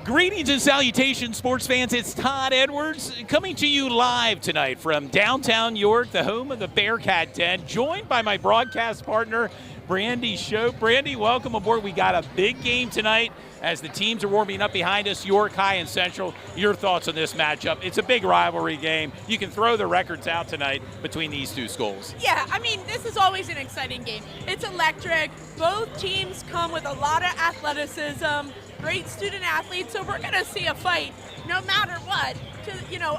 Greetings and salutations, sports fans. It's Todd Edwards coming to you live tonight from downtown York, the home of the Bearcat Den, joined by my broadcast partner, Brandy Shope. Brandy, welcome aboard. We got a big game tonight as the teams are warming up behind us, York High and Central. Your thoughts on this matchup? It's a big rivalry game. You can throw the records out tonight between these two schools. Yeah, I mean, this is always an exciting game. It's electric. Both teams come with a lot of athleticism, great student athletes, so we're going to see a fight no matter what,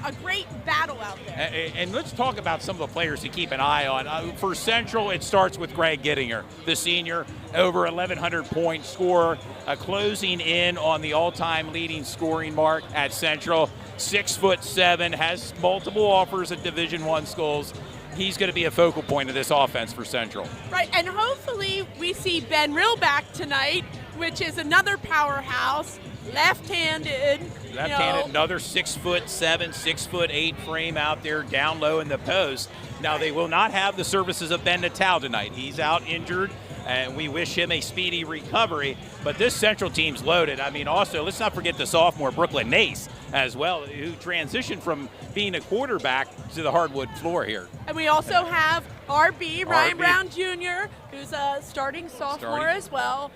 a great battle out there. And let's talk about some of the players to keep an eye on. For Central, it starts with Greg Gittinger, the senior, over 1,100 point scorer, closing in on the all-time leading scoring mark at Central. 6'7", has multiple offers at Division I schools. He's going to be a focal point of this offense for Central. Right, and hopefully we see Ben Rill back tonight, which is another powerhouse, left-handed. Another 6'7", 6'8" frame out there down low in the post. Now they will not have the services of Ben Natal tonight. He's out injured, and we wish him a speedy recovery. But this Central team's loaded. I mean, also, let's not forget the sophomore Brooklyn Nace as well, who transitioned from being a quarterback to the hardwood floor here. And we also have Ryan Brown Jr., who's a starting sophomore as well.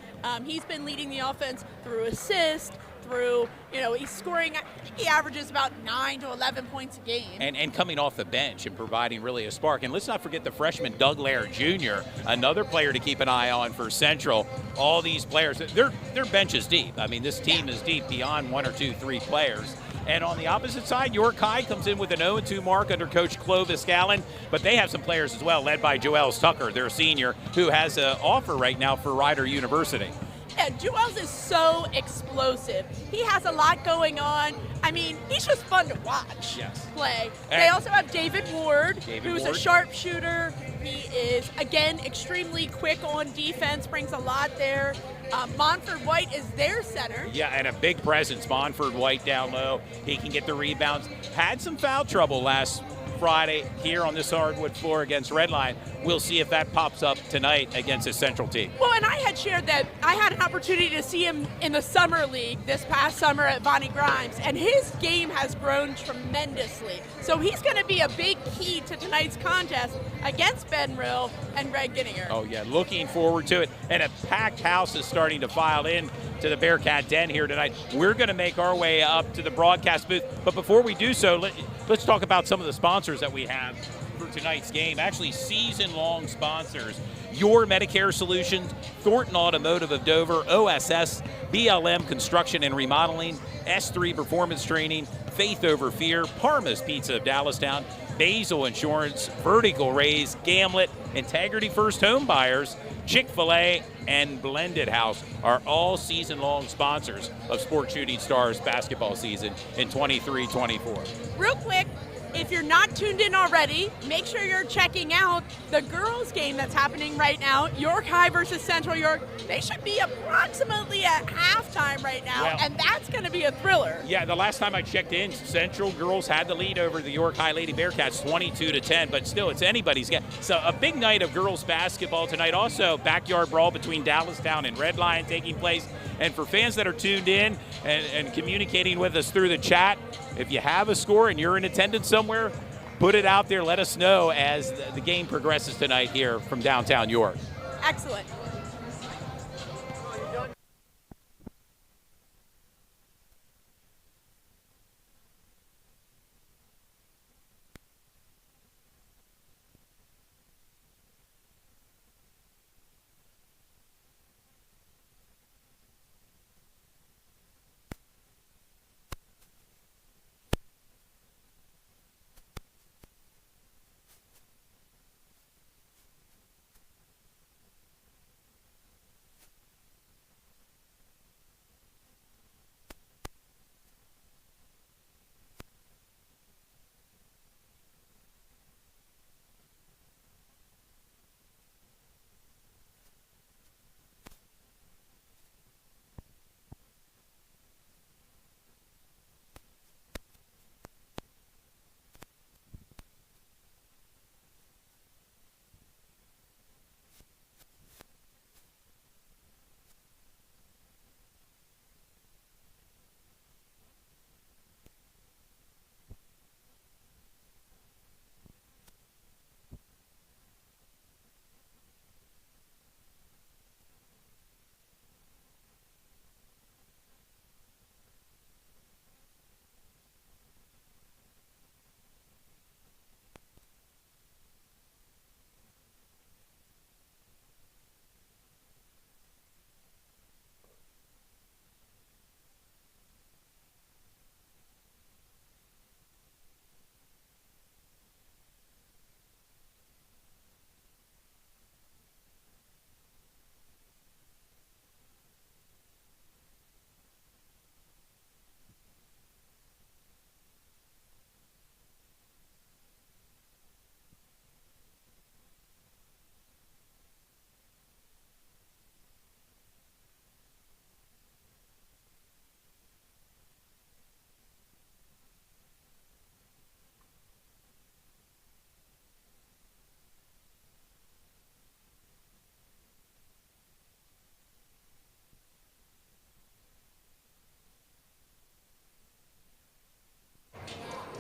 He's been leading the offense through assists, he's scoring, he averages about 9 to 11 points a game. And coming off the bench and providing really a spark. And let's not forget the freshman Doug Laird Jr., another player to keep an eye on for Central. All these players, their bench is deep. I mean, this team is deep beyond 1 or 2, 3 players. And on the opposite side, York High comes in with an 0-2 mark under Coach Clovis Gallen, but they have some players as well, led by Joels Tucker, their senior, who has an offer right now for Rider University. Yeah, Joels is so explosive. He has a lot going on. I mean, he's just fun to watch play. They also have David Ward, who's a sharpshooter. He is, again, extremely quick on defense, brings a lot there. Monford White is their center. Yeah, and a big presence, Monford White down low. He can get the rebounds. Had some foul trouble last Friday here on this hardwood floor against Redline. We'll see if that pops up tonight against a Central team. Well, and I had shared that I had an opportunity to see him in the summer league this past summer at Bonnie Grimes, and his game has grown tremendously. So he's going to be a big key to tonight's contest against Ben Rill and Greg Gittinger. Oh, yeah, looking forward to it. And a packed house is starting to file in to the Bearcat Den here tonight. We're going to make our way up to the broadcast booth. But before we do so, let's talk about some of the sponsors that we have for tonight's game. Actually, season-long sponsors. Your Medicare Solutions, Thornton Automotive of Dover, OSS, BLM Construction and Remodeling, S3 Performance Training, Faith Over Fear, Parma's Pizza of Dallastown, Basil Insurance, Vertical Raise, Gamlet, Integrity First Home Buyers, Chick-fil-A, and Blended House are all season-long sponsors of Sports Shooting Stars basketball season in 23-24. Real quick, if you're not tuned in already, make sure you're checking out the girls' game that's happening right now, York High versus Central York. They should be approximately at halftime right now, and that's going to be a thriller. Yeah, the last time I checked in, Central girls had the lead over the York High Lady Bearcats 22-10, but still, it's anybody's game. So a big night of girls basketball tonight. Also, backyard brawl between Dallastown and Redline taking place. And for fans that are tuned in and communicating with us through the chat, if you have a score and you're in attendance somewhere, put it out there. Let us know as the game progresses tonight here from downtown York. Excellent.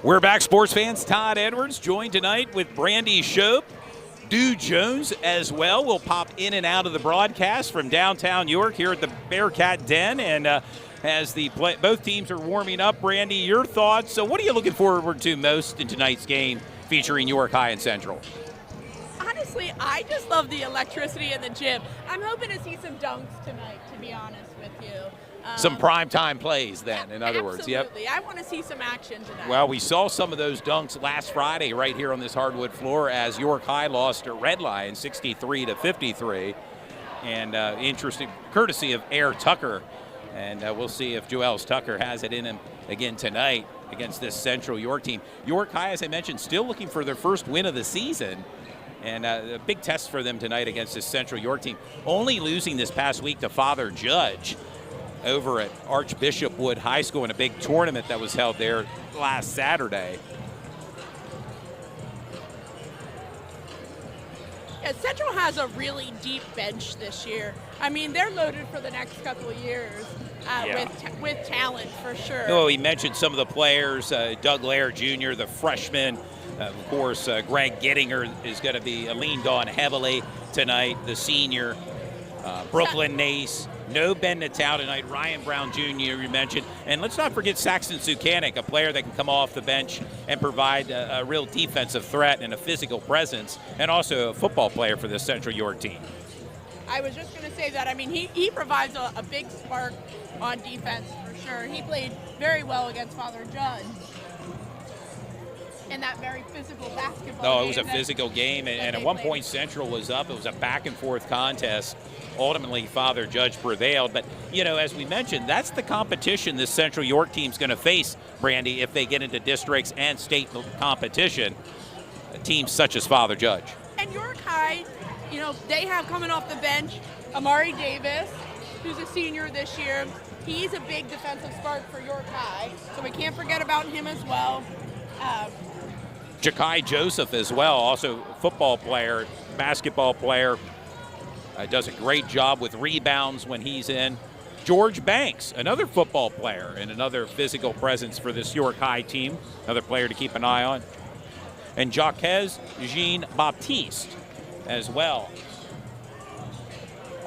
We're back, sports fans. Todd Edwards joined tonight with Brandy Shope. Dew Jones as well will pop in and out of the broadcast from downtown York here at the Bearcat Den. And as both teams are warming up, Brandy, your thoughts. So what are you looking forward to most in tonight's game featuring York High and Central? Honestly, I just love the electricity in the gym. I'm hoping to see some dunks tonight, to be honest with you. Some primetime plays then, in other words. Yep. Absolutely. I want to see some action tonight. Well, we saw some of those dunks last Friday right here on this hardwood floor as York High lost to Red Lion 63-53. And interesting, courtesy of Air Tucker. And we'll see if Joels Tucker has it in him again tonight against this Central York team. York High, as I mentioned, still looking for their first win of the season. And a big test for them tonight against this Central York team. Only losing this past week to Father Judge over at Archbishop Wood High School in a big tournament that was held there last Saturday. Yeah, Central has a really deep bench this year. I mean, they're loaded for the next couple of years with talent for sure. Oh, he mentioned some of the players, Doug Lair Jr., the freshman. Of course, Greg Gettinger is going to be leaned on heavily tonight, the senior. Brooklyn Nace. No Ben Natal tonight. Ryan Brown Jr. you mentioned. And let's not forget Saxon Sukanik, a player that can come off the bench and provide a real defensive threat and a physical presence, and also a football player for the Central York team. I was just going to say that. I mean, he provides a big spark on defense for sure. He played very well against Father Judge in that very physical basketball game. No, it was a physical game, and at one point Central was up. It was a back-and-forth contest. Ultimately, Father Judge prevailed. But, you know, as we mentioned, that's the competition this Central York team's going to face, Brandy, if they get into districts and state competition, teams such as Father Judge. And York High, you know, they have coming off the bench Amari Davis, who's a senior this year. He's a big defensive spark for York High, so we can't forget about him as well. Jakai Joseph as well, also football player, basketball player. Does a great job with rebounds when he's in. George Banks, another football player and another physical presence for this York High team. Another player to keep an eye on. And Jacques Jean-Baptiste as well.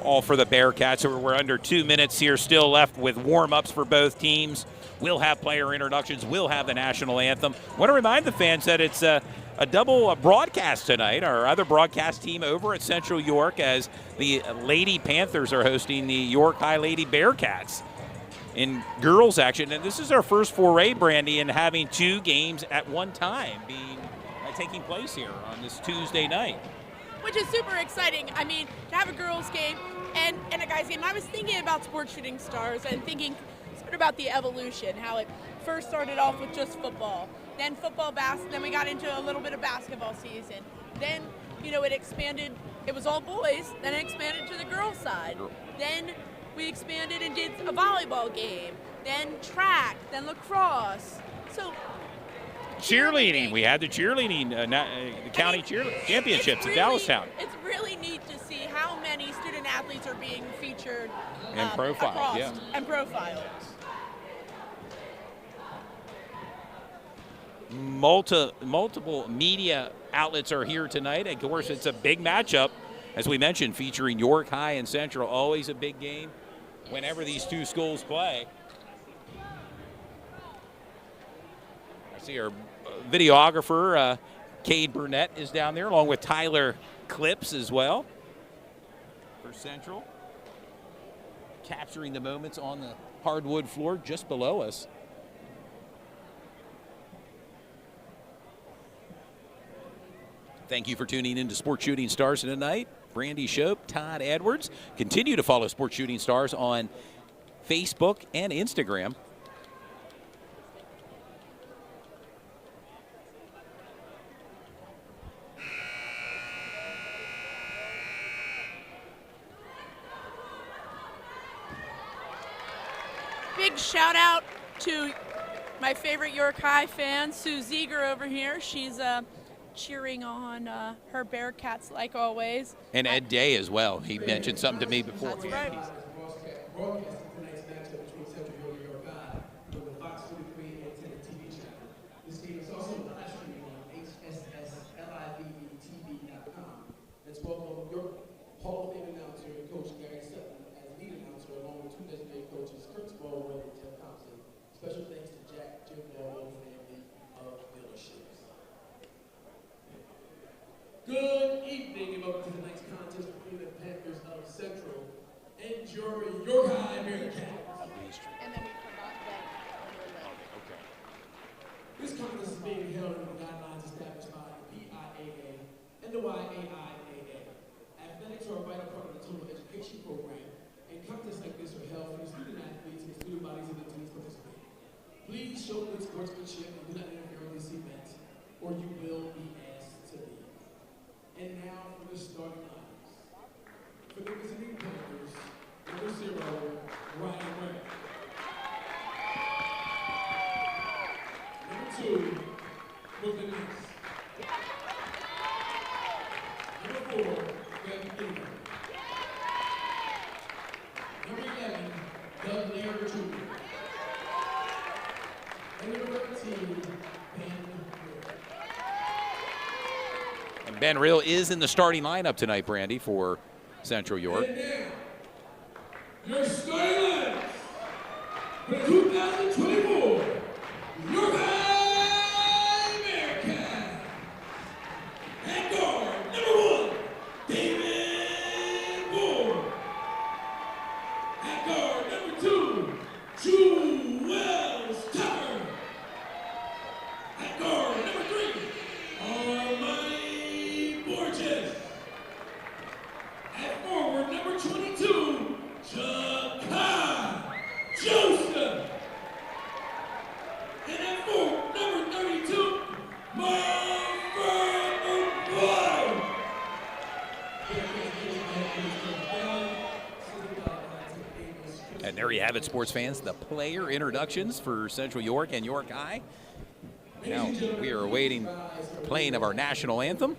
All for the Bearcats. We're under 2 minutes here still left with warm-ups for both teams. We'll have player introductions. We'll have the national anthem. Want to remind the fans that it's a double broadcast tonight. Our other broadcast team over at Central York, as the Lady Panthers are hosting the York High Lady Bearcats in girls action. And this is our first foray, Brandy, in having two games at one time taking place here on this Tuesday night. Which is super exciting. I mean, to have a girls game and a guys game. I was thinking about Sports Shooting Stars and thinking sort of about the evolution, how it first started off with just football. Then then we got into a little bit of basketball season. Then, you know, it expanded, it was all boys, then it expanded to the girls side. Then we expanded and did a volleyball game, then track, then lacrosse. So cheerleading, we had the cheerleading, county cheerleading championships in Dallastown. It's really neat to see how many student athletes are being featured and profiled, and profiled. Multiple media outlets are here tonight. Of course, it's a big matchup, as we mentioned, featuring York High and Central. Always a big game whenever these two schools play. I see our videographer, Cade Burnett, is down there, along with Tyler Clips as well for Central. Capturing the moments on the hardwood floor just below us. Thank you for tuning in to Sports Shooting Stars tonight. Brandy Shope, Todd Edwards. Continue to follow Sports Shooting Stars on Facebook and Instagram. Big shout out to my favorite York High fan, Sue Zeger over here. She's cheering on her Bearcats like always. And Ed Day as well. He mentioned something to me before. That's right. two designated coaches, Curtis Baldwin and Tim Thompson. Special thanks to Jack, Jim Baldwin, family of dealerships. Good evening and welcome to tonight's contest between the Panthers of Central and your High Bearcats. And then we forgot that. Okay. This contest is being held under the guidelines established by the PIAA and the YAIAA. Athletics are a vital part of the total education program, and contests like this are held for the student athletes and the student bodies of the teams participating. Please show good sportsmanship and do not interfere with this event, or you will be asked to leave. And now for the starting lines. For the visiting Panthers, number 0, Ryan Ware. Number 2, Brooklyn Nix. Number 4, Greg Ingram. Number 11, Doug Laird Jr. And number 13, Ben Real. And Ben Real is in the starting lineup tonight, Brandy, for Central York. And now, your starting lines for the 2024 York High Bearcats. At guard, number 1, David Moore. At guard, number 2, Jewels Tucker. At guard, number 3, Armani Borges. At forward, number 22, Jakai Joseph. And at forward, number 32, Marvin Boy. And there you have it, sports fans, the player introductions for Central York and York High. Now we are awaiting the playing of our national anthem.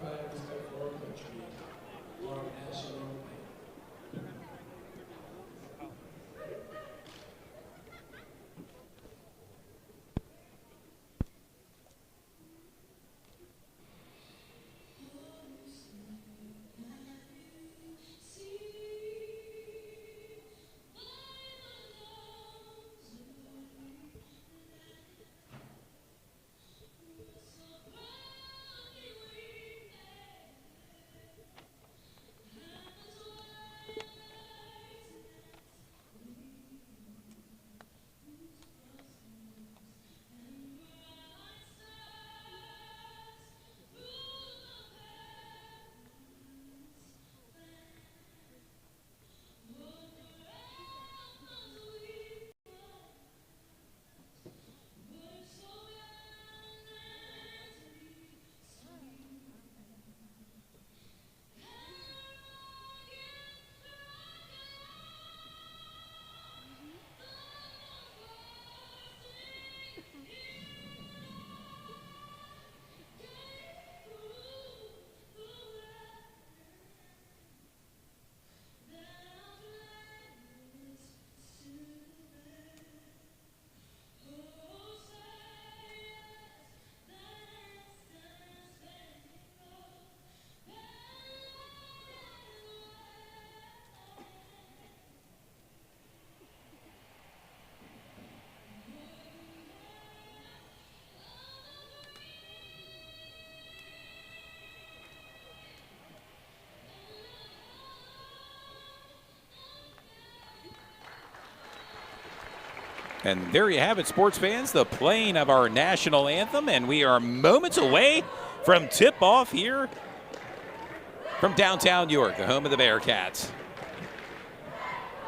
And there you have it, sports fans, the playing of our national anthem, and we are moments away from tip-off here from downtown York, the home of the Bearcats.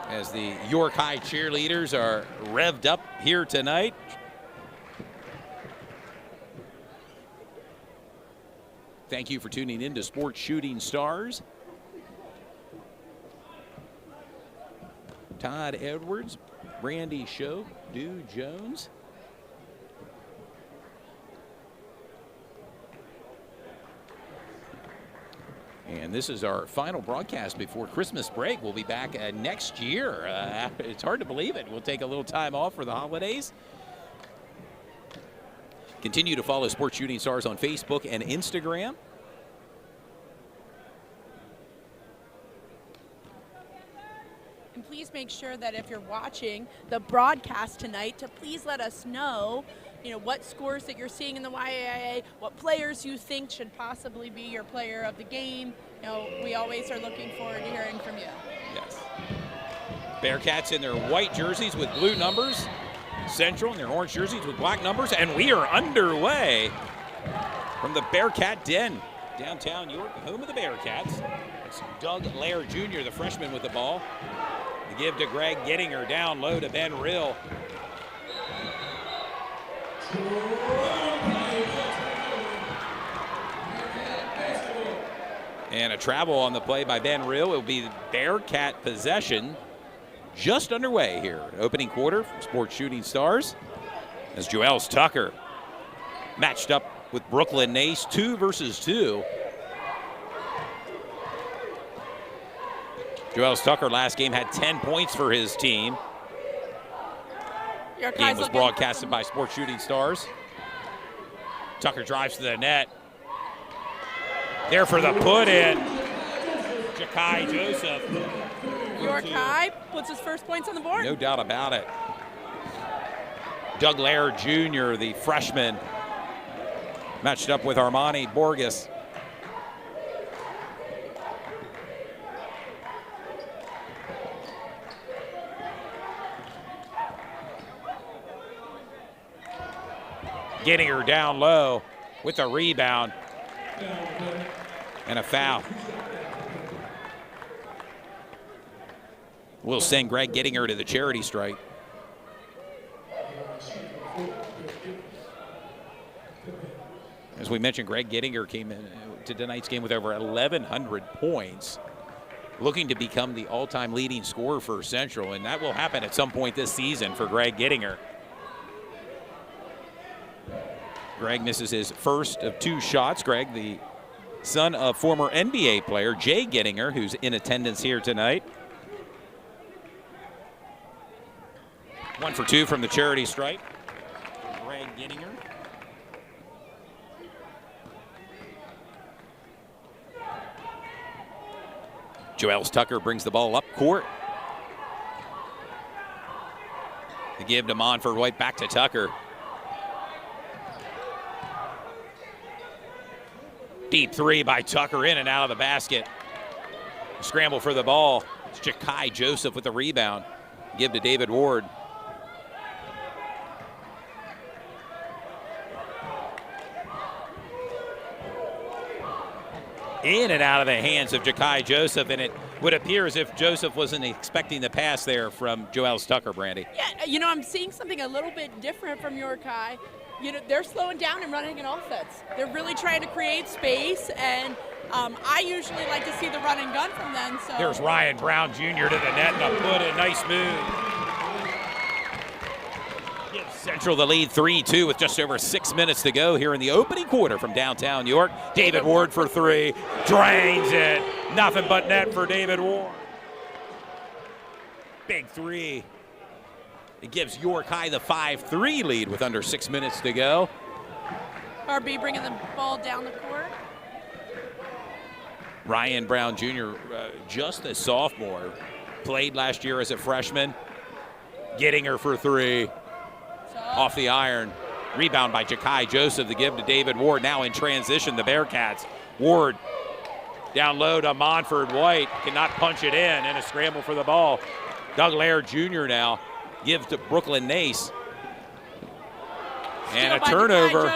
As the York High cheerleaders are revved up here tonight. Thank you for tuning in to Sports Shooting Stars. Todd Edwards, Brandy Show, Dew Jones. And this is our final broadcast before Christmas break. We'll be back next year. It's hard to believe it. We'll take a little time off for the holidays. Continue to follow Sports Shooting Stars on Facebook and Instagram. And please make sure that if you're watching the broadcast tonight, to please let us know, what scores that you're seeing in the YAIA, what players you think should possibly be your player of the game. We always are looking forward to hearing from you. Yes. Bearcats in their white jerseys with blue numbers. Central in their orange jerseys with black numbers. And we are underway from the Bearcat Den, downtown York, home of the Bearcats. It's Doug Lair Jr., the freshman, with the ball. The give to Greg Gettinger, down low to Ben Rill. And a travel on the play by Ben Rill. It will be Bearcat possession just underway here. Opening quarter from Sports Shooting Stars as Joels Tucker matched up with Brooklyn Nace, 2 versus 2. Joels Tucker last game had 10 points for his team. Game was broadcasted by Sports Shooting Stars. Tucker drives to the net. There for the put-in. Ja'Kai Joseph. York High puts his first points on the board. No doubt about it. Doug Lair Jr., the freshman, matched up with Armani Borges. Getting her down low with a rebound and a foul. We'll send Greg Gettinger to the charity strike. As we mentioned, Greg Gettinger came in to tonight's game with over 1,100 points, looking to become the all-time leading scorer for Central, and that will happen at some point this season for Greg Gettinger. Greg misses his first of 2 shots. Greg, the son of former NBA player Jay Gettinger, who's in attendance here tonight. 1 for 2 from the charity stripe. Greg Gettinger. Joels Tucker brings the ball up court. The give to Monfort White, back to Tucker. Deep 3 by Tucker, in and out of the basket. Scramble for the ball. It's Ja'Kai Joseph with the rebound. Give to David Ward. In and out of the hands of Ja'Kai Joseph, and it would appear as if Joseph wasn't expecting the pass there from Joels Tucker, Brandy. Yeah, I'm seeing something a little bit different from York High. They're slowing down and running an offense. They're really trying to create space, and I usually like to see the run and gun from them. So there's Ryan Brown Jr. to the net and a put, a nice move. Gives Central the lead 3-2 with just over 6 minutes to go here in the opening quarter from downtown York. David Ward for 3, drains it. Nothing but net for David Ward. Big 3. It gives York High the 5-3 lead with under 6 minutes to go. RB bringing the ball down the court. Ryan Brown Jr., just a sophomore, played last year as a freshman. Gettinger for 3. Off the iron. Rebound by Ja'Kai Joseph. The give to David Ward. Now in transition, the Bearcats. Ward down low to Monfort White. Cannot punch it in, and a scramble for the ball. Doug Lair Jr. now. Give to Brooklyn Nace. And a turnover.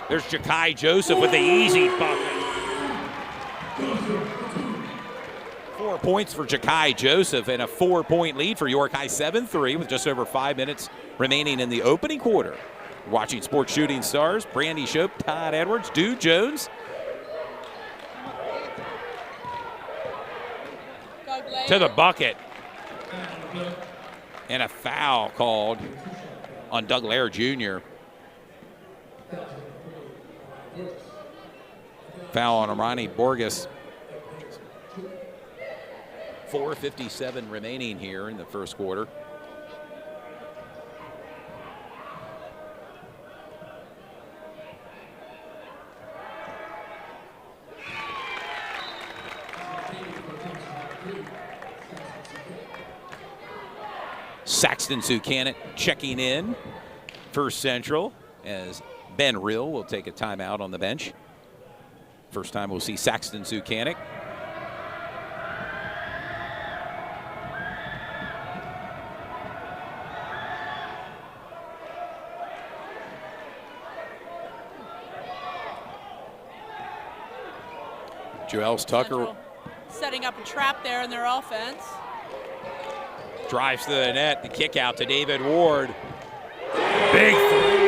There's Ja'Kai Joseph with the easy bucket. 4 points for Ja'Kai Joseph and a 4-point lead for York High, 7-3 with just over 5 minutes remaining in the opening quarter. Watching Sports Shooting Stars, Brandy Shope, Todd Edwards, Dude Jones. To the bucket. And a foul called on Doug Lair Jr. Foul on Armani Borges. 4:57 remaining here in the first quarter. Saxton Sukannon checking in for Central as Ben Rill will take a timeout on the bench. First time we'll see Saxton Sukannon. Joels Tucker Central setting up a trap there in their offense. drives to the net, the kick out to David Ward. Big three.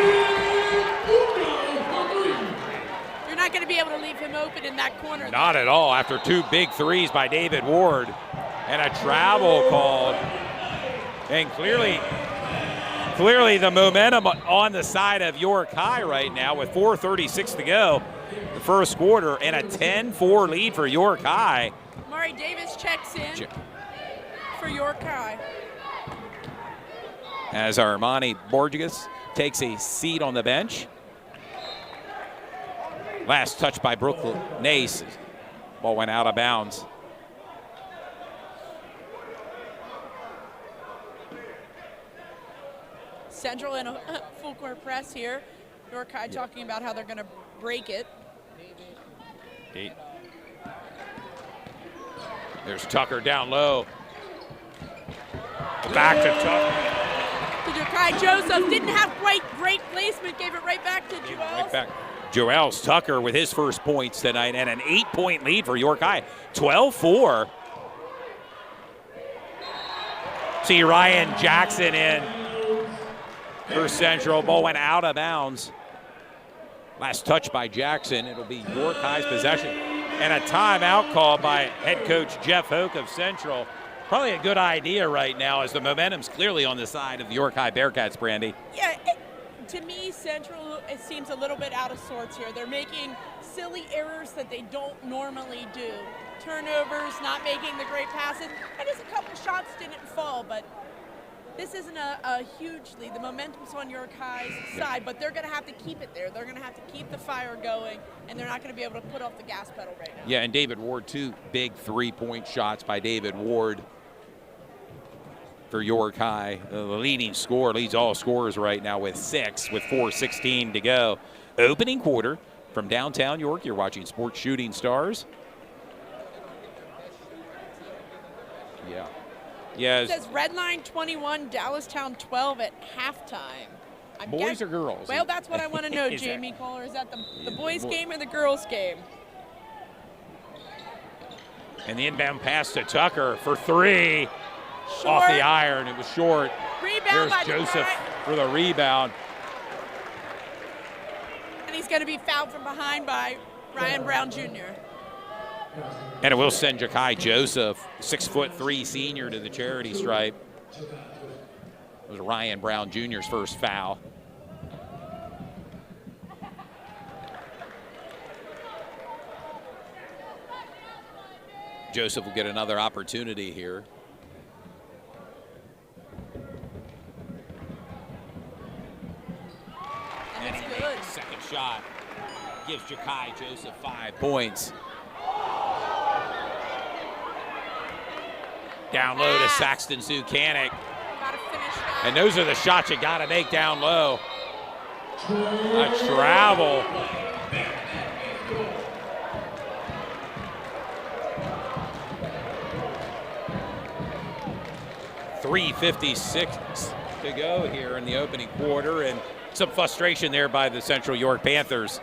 You're not going to be able to leave him open in that corner. Not at all after two big threes by David Ward and a travel called. And clearly the momentum on the side of York High right now with 4:36 to go. The first quarter and a 10-4 lead for York High. Murray Davis checks in for York High. As Armani Borges takes a seat on the bench. Last touch by Brooklyn Nace. Ball went out of bounds. Central in a full court press here. York High talking about how they're going to break it. There's Tucker down low. Back to Tucker. Kai Joseph didn't have great placement, gave it right back to Joels. Joels Tucker with his first points tonight and an 8-point lead for York High. 12-4. See Ryan Jackson in for Central. Ball went out of bounds. Last touch by Jackson. It'll be York High's possession. And a timeout call by head coach Jeff Hoke of Central. Probably a good idea right now as the momentum's clearly on the side of the York High Bearcats, Brandy. Yeah, to me, Central, it seems a little bit out of sorts here. They're making silly errors that they don't normally do. Turnovers, not making the great passes. And just a couple shots didn't fall, but this isn't a huge lead. The momentum's on York High's side, but they're going to have to keep it there. They're going to have to keep the fire going, and they're not going to be able to put off the gas pedal right now. Yeah, and David Ward, two big three-point shots by David Ward for York High. The leading scorer, leads all scorers right now with 6, with 4:16 to go. Opening quarter from downtown York. You're watching Sports Shooting Stars. Yeah. It says Redline 21, Dallastown 12 at halftime. Boys or girls? Well, that's what I want to know, Jamie Kohler. Is that the boys' game or the girls' game? And the inbound pass to Tucker for 3. Short. Off the iron. It was short. Rebound by Joseph for the rebound. And he's going to be fouled from behind by Ryan Brown Jr. And it will send Ja'Kai Joseph, 6'3" senior, to the charity stripe. It was Ryan Brown Jr.'s first foul. Joseph will get another opportunity here. And he makes the second shot. Gives Ja'Kai Joseph 5 points. Down low to Saxton Sukannon. And those are the shots you got to make down low. A travel. .356 to go here in the opening quarter, and some frustration there by the Central York Panthers.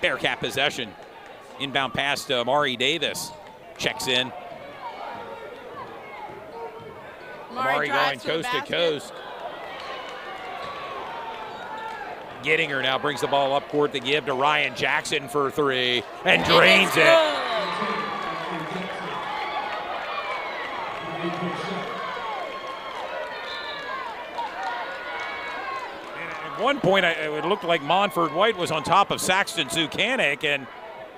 Bearcat possession. Inbound pass to Amari Davis. Checks in. Amari going coast to coast. Gettinger now brings the ball up court to give to Ryan Jackson for 3 and drains it. At one point, it looked like Monford White was on top of Saxton Sukannon, and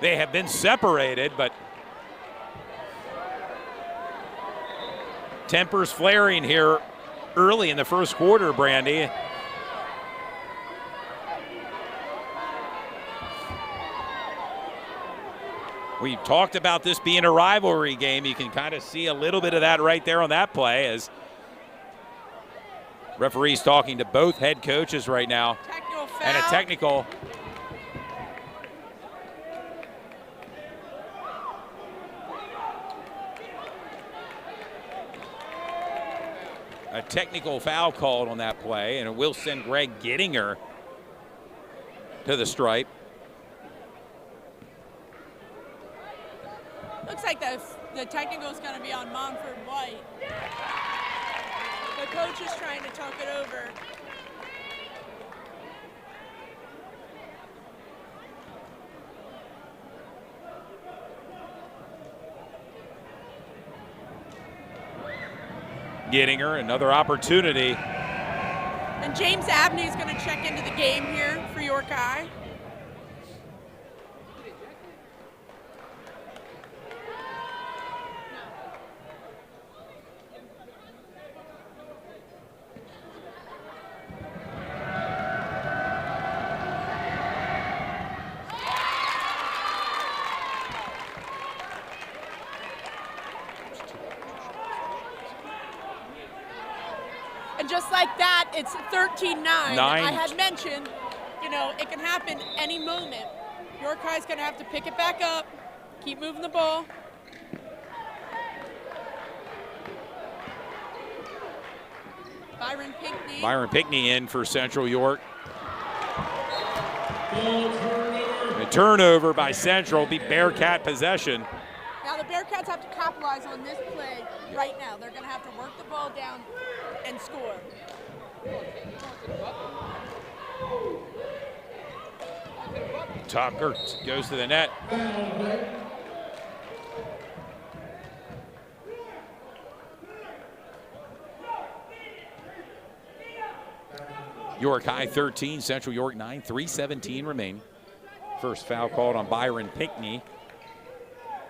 they have been separated, but tempers flaring here early in the first quarter, Brandy. We've talked about this being a rivalry game. You can kind of see a little bit of that right there on that play as referees talking to both head coaches right now. Technical foul. And a technical. A technical foul called on that play, and it will send Greg Gittinger to the stripe. Looks like the technical is going to be on Monford White. The coach is trying to talk it over. Gittinger, another opportunity. And James Abney is going to check into the game here for York High. And just like that, it's 13-9. I had mentioned, you know, it can happen any moment. York High's going to have to pick it back up, keep moving the ball. Byron Pinkney. Byron Pinkney in for Central York. A turnover by Central, be Bearcat possession. Now the Bearcats have to capitalize on this play right now. They're going to have to work the ball down and score. Tucker goes to the net. York High 13, Central York 9, 3:17 remain. First foul called on Byron Pinkney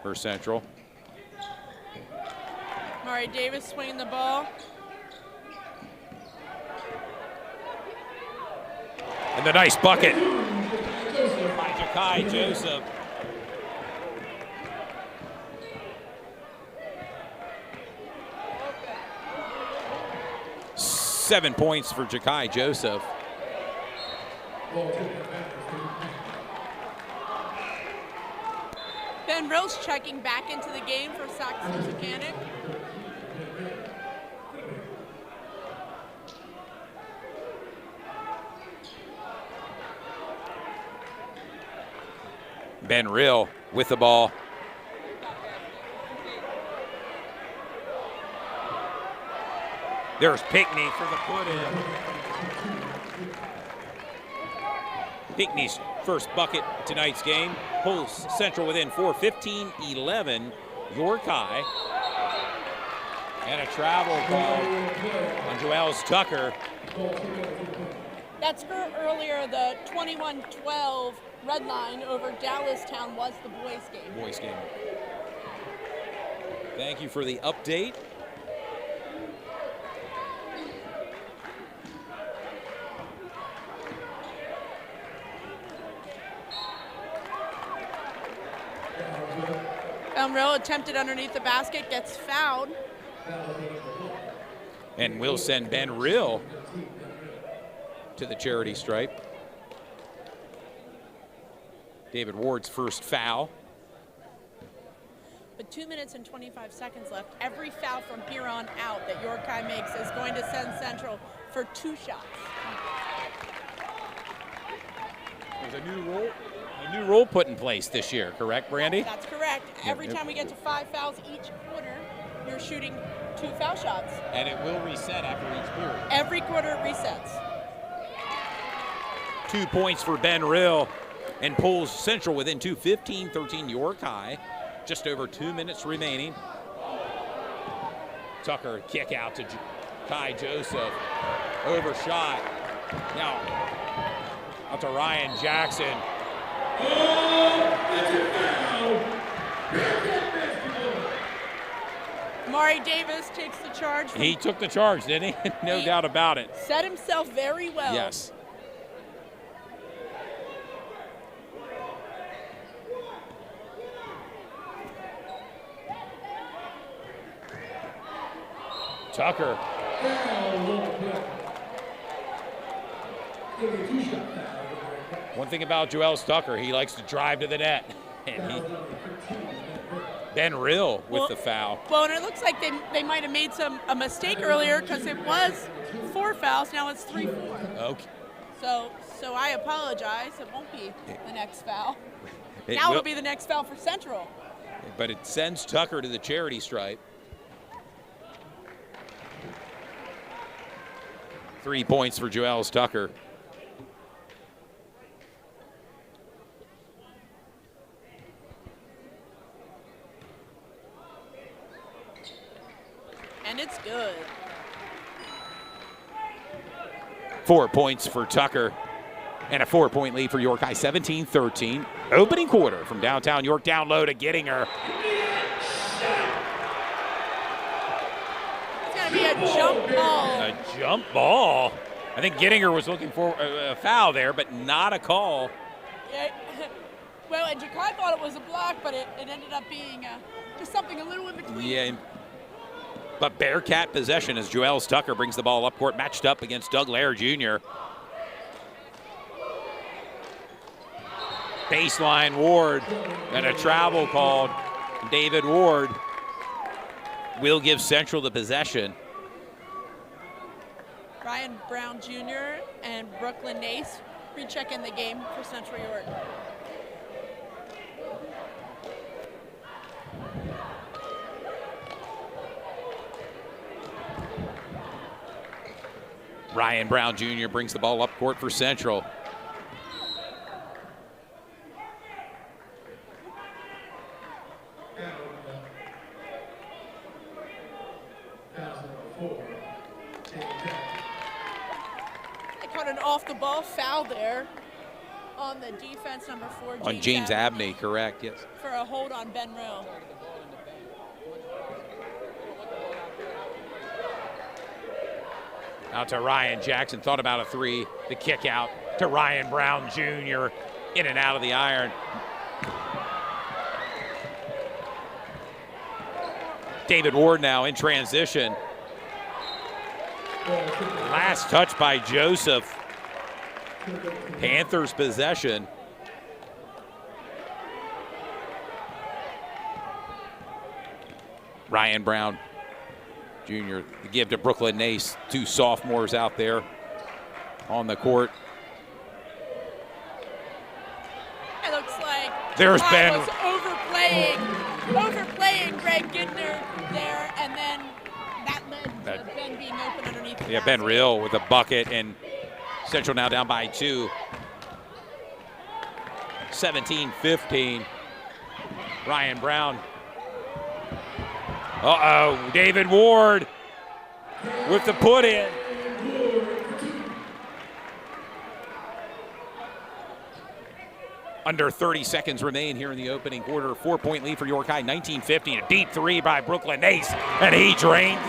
for Central. Mari Davis swinging the ball. And the nice bucket by Ja'Kai Joseph. Seven points for Ja'Kai Joseph. Ben Rose checking back into the game for Saxon Mechanic. Ben Rill with the ball. There's Pinkney for the put-in. Pinkney's first bucket tonight's game pulls Central within 4, 15-11. York High. And a travel call on Joels Tucker. That's for earlier, the 21-12 red line over Dallastown was the boys' game. Boys' game. Thank you for the update. Elmrill attempted underneath the basket, gets fouled. And we'll send Ben Rill to the charity stripe. David Ward's first foul. With 2 minutes and 25 seconds left, every foul from here on out that York High makes is going to send Central for 2 shots. There's a new rule put in place this year, correct, Brandy? That's correct. Every time we get to 5 fouls each quarter, you're shooting 2 foul shots. And it will reset after each period. Every quarter it resets. 2 points for Ben Rill and pulls Central within 2, 15-13 York High. Just over 2 minutes remaining. Tucker kick out to Kai Joseph. Overshot. Now out to Ryan Jackson. Mari Davis takes the charge. He took the charge, didn't he? No doubt about it. Set himself very well. Yes. Tucker. One thing about Joel Tucker, he likes to drive to the net. And Ben Rill with the foul. Well, and it looks like they might have made a mistake earlier because it was 4 fouls. Now it's 3-4. Okay. So I apologize. It won't be the next foul. It'll be the next foul for Central. But it sends Tucker to the charity stripe. 3 points for Joel Tucker. And it's good. 4 points for Tucker. And a 4-point lead for York High, 17-13. Opening quarter from downtown York, down low to Gettinger. It's going to be a jump ball. A jump ball. I think Gettinger was looking for a foul there, but not a call. Yeah. Well, and Jakai thought it was a block, but it ended up being just something a little in between. Yeah. But Bearcat possession as Joel Tucker brings the ball up court, matched up against Doug Lair Jr. Baseline Ward and a travel called. David Ward will give Central the possession. Ryan Brown Jr. and Brooklyn Nace rechecking the game for Central York. Ryan Brown Jr. brings the ball up court for Central. They caught an off-the-ball foul there on the defense, number 4, On James Abney, correct, yes. For a hold on Ben Rill. Out to Ryan Jackson, thought about a 3. The kick out to Ryan Brown Jr. In and out of the iron. David Ward now in transition. Last touch by Joseph. Panthers possession. Ryan Brown Jr. The give to Brooklyn Nace. 2 sophomores out there on the court. It looks like there's Ben was overplaying Greg Gidner there, and then that led to Ben being open underneath the Ben basket. Rill with a bucket, and Central now down by 2. 17-15. Ryan Brown. Uh-oh, David Ward with the put in. Under 30 seconds remain here in the opening quarter. 4-point lead for York High, 19-15. A deep 3 by Brooklyn Nace, and he drains.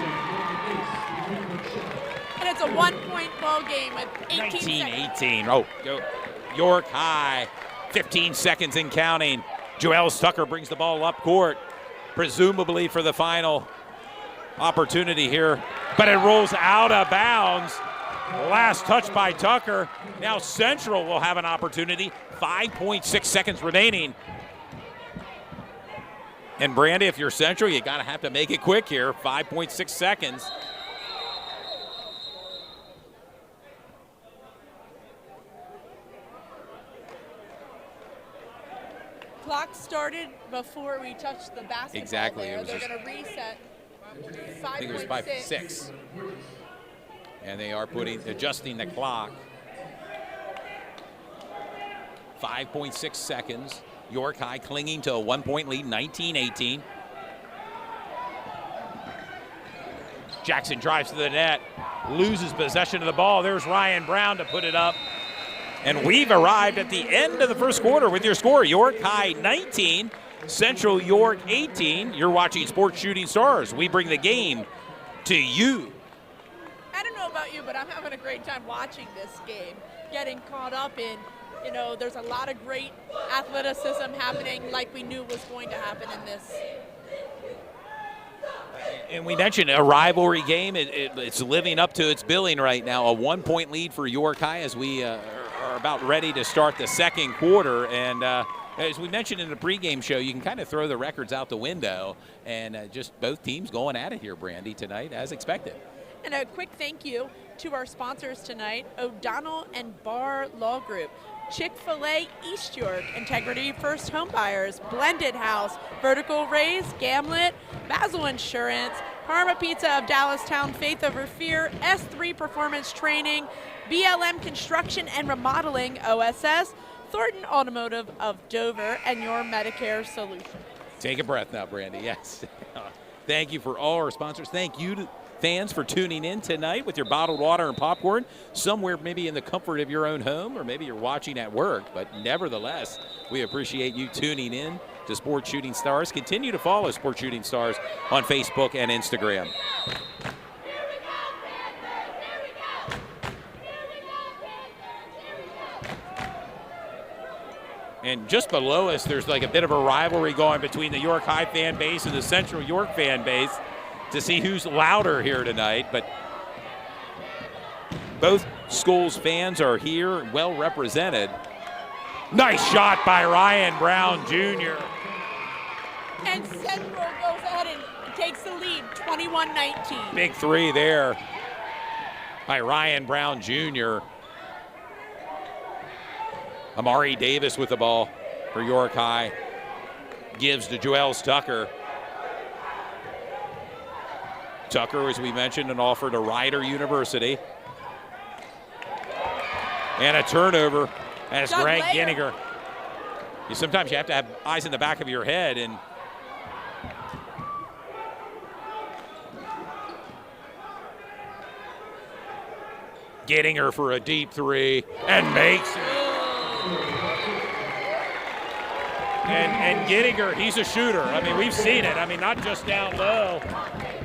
And it's a 1-point ball game with 19-18. Oh, go York High. 15 seconds and counting. Joel Tucker brings the ball up court, presumably for the final opportunity here, but it rolls out of bounds. Last touch by Tucker. Now Central will have an opportunity. 5.6 seconds remaining. And Brandy, if you're Central, you gotta have to make it quick here. 5.6 seconds. Clock started before we touched the basketball. Exactly. There. It was They're just, going to reset. 5.6. I think it was 5.6. And they are adjusting the clock. 5.6 seconds. York High clinging to a 1-point lead, 19-18. Jackson drives to the net, loses possession of the ball. There's Ryan Brown to put it up. And we've arrived at the end of the first quarter with your score. York High 19, Central York 18. You're watching Sports Shooting Stars. We bring the game to you. I don't know about you, but I'm having a great time watching this game, getting caught up in, there's a lot of great athleticism happening like we knew was going to happen in this. And we mentioned a rivalry game. It's living up to its billing right now. A 1-point lead for York High as we are about ready to start the second quarter. And as we mentioned in the pregame show, you can kind of throw the records out the window. And just both teams going at it here, Brandy, tonight, as expected. And a quick thank you to our sponsors tonight, O'Donnell and Barr Law Group, Chick-fil-A East York, Integrity First Home Buyers, Blended House, Vertical Raise, Gamlet, Basil Insurance, Parma Pizza of Dallastown, Faith Over Fear, S3 Performance Training, BLM Construction and Remodeling, OSS, Thornton Automotive of Dover, and your Medicare Solution. Take a breath now, Brandy. Yes. Thank you for all our sponsors. Thank you to fans for tuning in tonight with your bottled water and popcorn, somewhere maybe in the comfort of your own home, or maybe you're watching at work, but nevertheless, we appreciate you tuning in to Sports Shooting Stars. Continue to follow Sports Shooting Stars on Facebook and Instagram. And just below us, there's like a bit of a rivalry going between the York High fan base and the Central York fan base to see who's louder here tonight. But both schools' fans are here, well represented. Nice shot by Ryan Brown Jr. And Central goes ahead and takes the lead, 21-19. Big three there by Ryan Brown Jr. Amari Davis with the ball for York High. Gives to Joels Tucker. Tucker, as we mentioned, an offer to Rider University. And a turnover as Greg Ginniger. Sometimes you have to have eyes in the back of your head. And Ginniger for a deep three and makes it. And Ginniger, he's a shooter. I mean, we've seen it. I mean, not just down low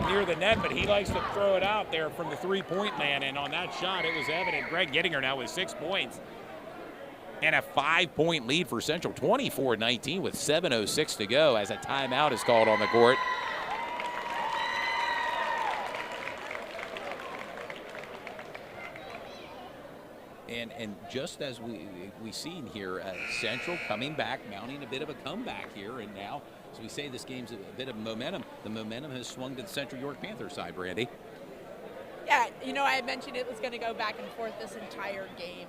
near the net, but he likes to throw it out there from the three-point land. And on that shot, it was evident. Greg Ginniger now with 6 points. And a 5-point lead for Central, 24-19 with 7:06 to go as a timeout is called on the court. And just as we seen here, Central coming back, mounting a bit of a comeback here, and now, as we say, this game's a bit of momentum. The momentum has swung to the Central York Panthers side, Brandy. Yeah, you know, I had mentioned it was going to go back and forth this entire game.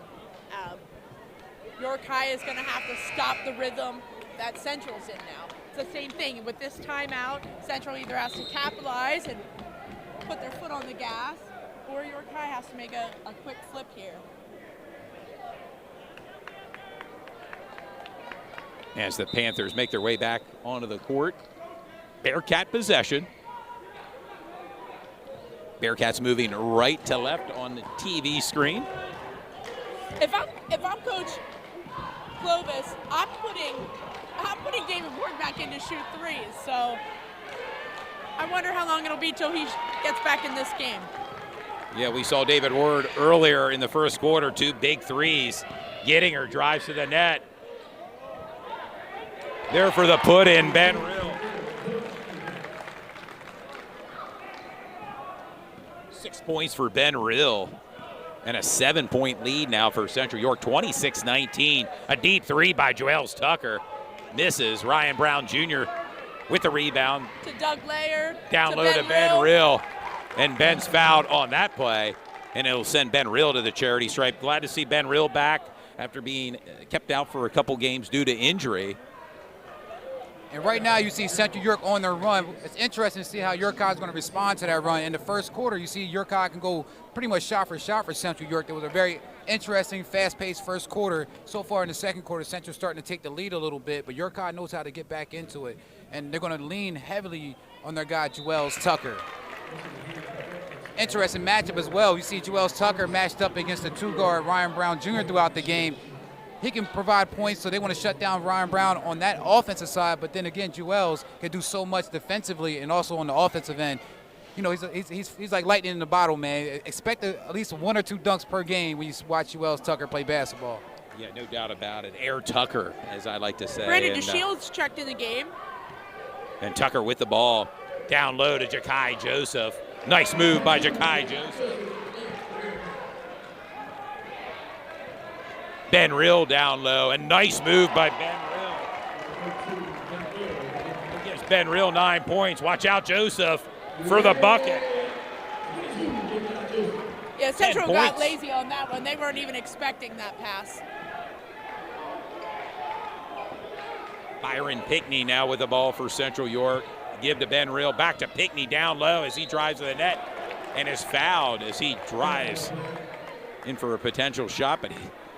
York High is going to have to stop the rhythm that Central's in now. It's the same thing. With this timeout, Central either has to capitalize and put their foot on the gas, or York High has to make a quick flip here. As the Panthers make their way back onto the court. Bearcat possession. Bearcats moving right to left on the TV screen. If I'm Coach Clovis, I'm putting David Ward back in to shoot threes. So I wonder how long it'll be till he gets back in this game. Yeah, we saw David Ward earlier in the first quarter, 2 big threes. Ginniger drives to the net. There for the put-in, Ben Rill. 6 points for Ben Rill. And a 7-point lead now for Central York, 26-19. A deep three by Joels Tucker. Misses. Ryan Brown Jr. with the rebound. To Doug Layer. Down low to Ben Rill. And Ben's fouled on that play. And it'll send Ben Rill to the charity stripe. Glad to see Ben Rill back after being kept out for a couple games due to injury. And right now you see Central York on their run. It's interesting to see how York High is going to respond to that run. In the first quarter, you see York High can go pretty much shot for Central York. There was a very interesting, fast-paced first quarter. So far in the second quarter, Central's starting to take the lead a little bit, but York High knows how to get back into it. And they're going to lean heavily on their guy, Joels Tucker. Interesting matchup as well. You see Joels Tucker matched up against the 2-guard Ryan Brown Jr. throughout the game. He can provide points, so they want to shut down Ryan Brown on that offensive side. But then again, Joels can do so much defensively and also on the offensive end. You know, he's like lightning in the bottle, man. Expect at least 1 or 2 dunks per game when you watch Joels Tucker play basketball. Yeah, no doubt about it. Air Tucker, as I like to say. Brandon DeShields checked in the game. And Tucker with the ball. Down low to Ja'Kai Joseph. Nice move by Ja'Kai Joseph. Ben Rill down low. A nice move by Ben Rill. Gives Ben Rill 9 points. Watch out, Joseph, for the bucket. Yeah, Central got lazy on that one. They weren't even expecting that pass. Byron Pickney now with the ball for Central York. Give to Ben Rill. Back to Pickney down low as he drives to the net and is fouled as he drives in for a potential shot. But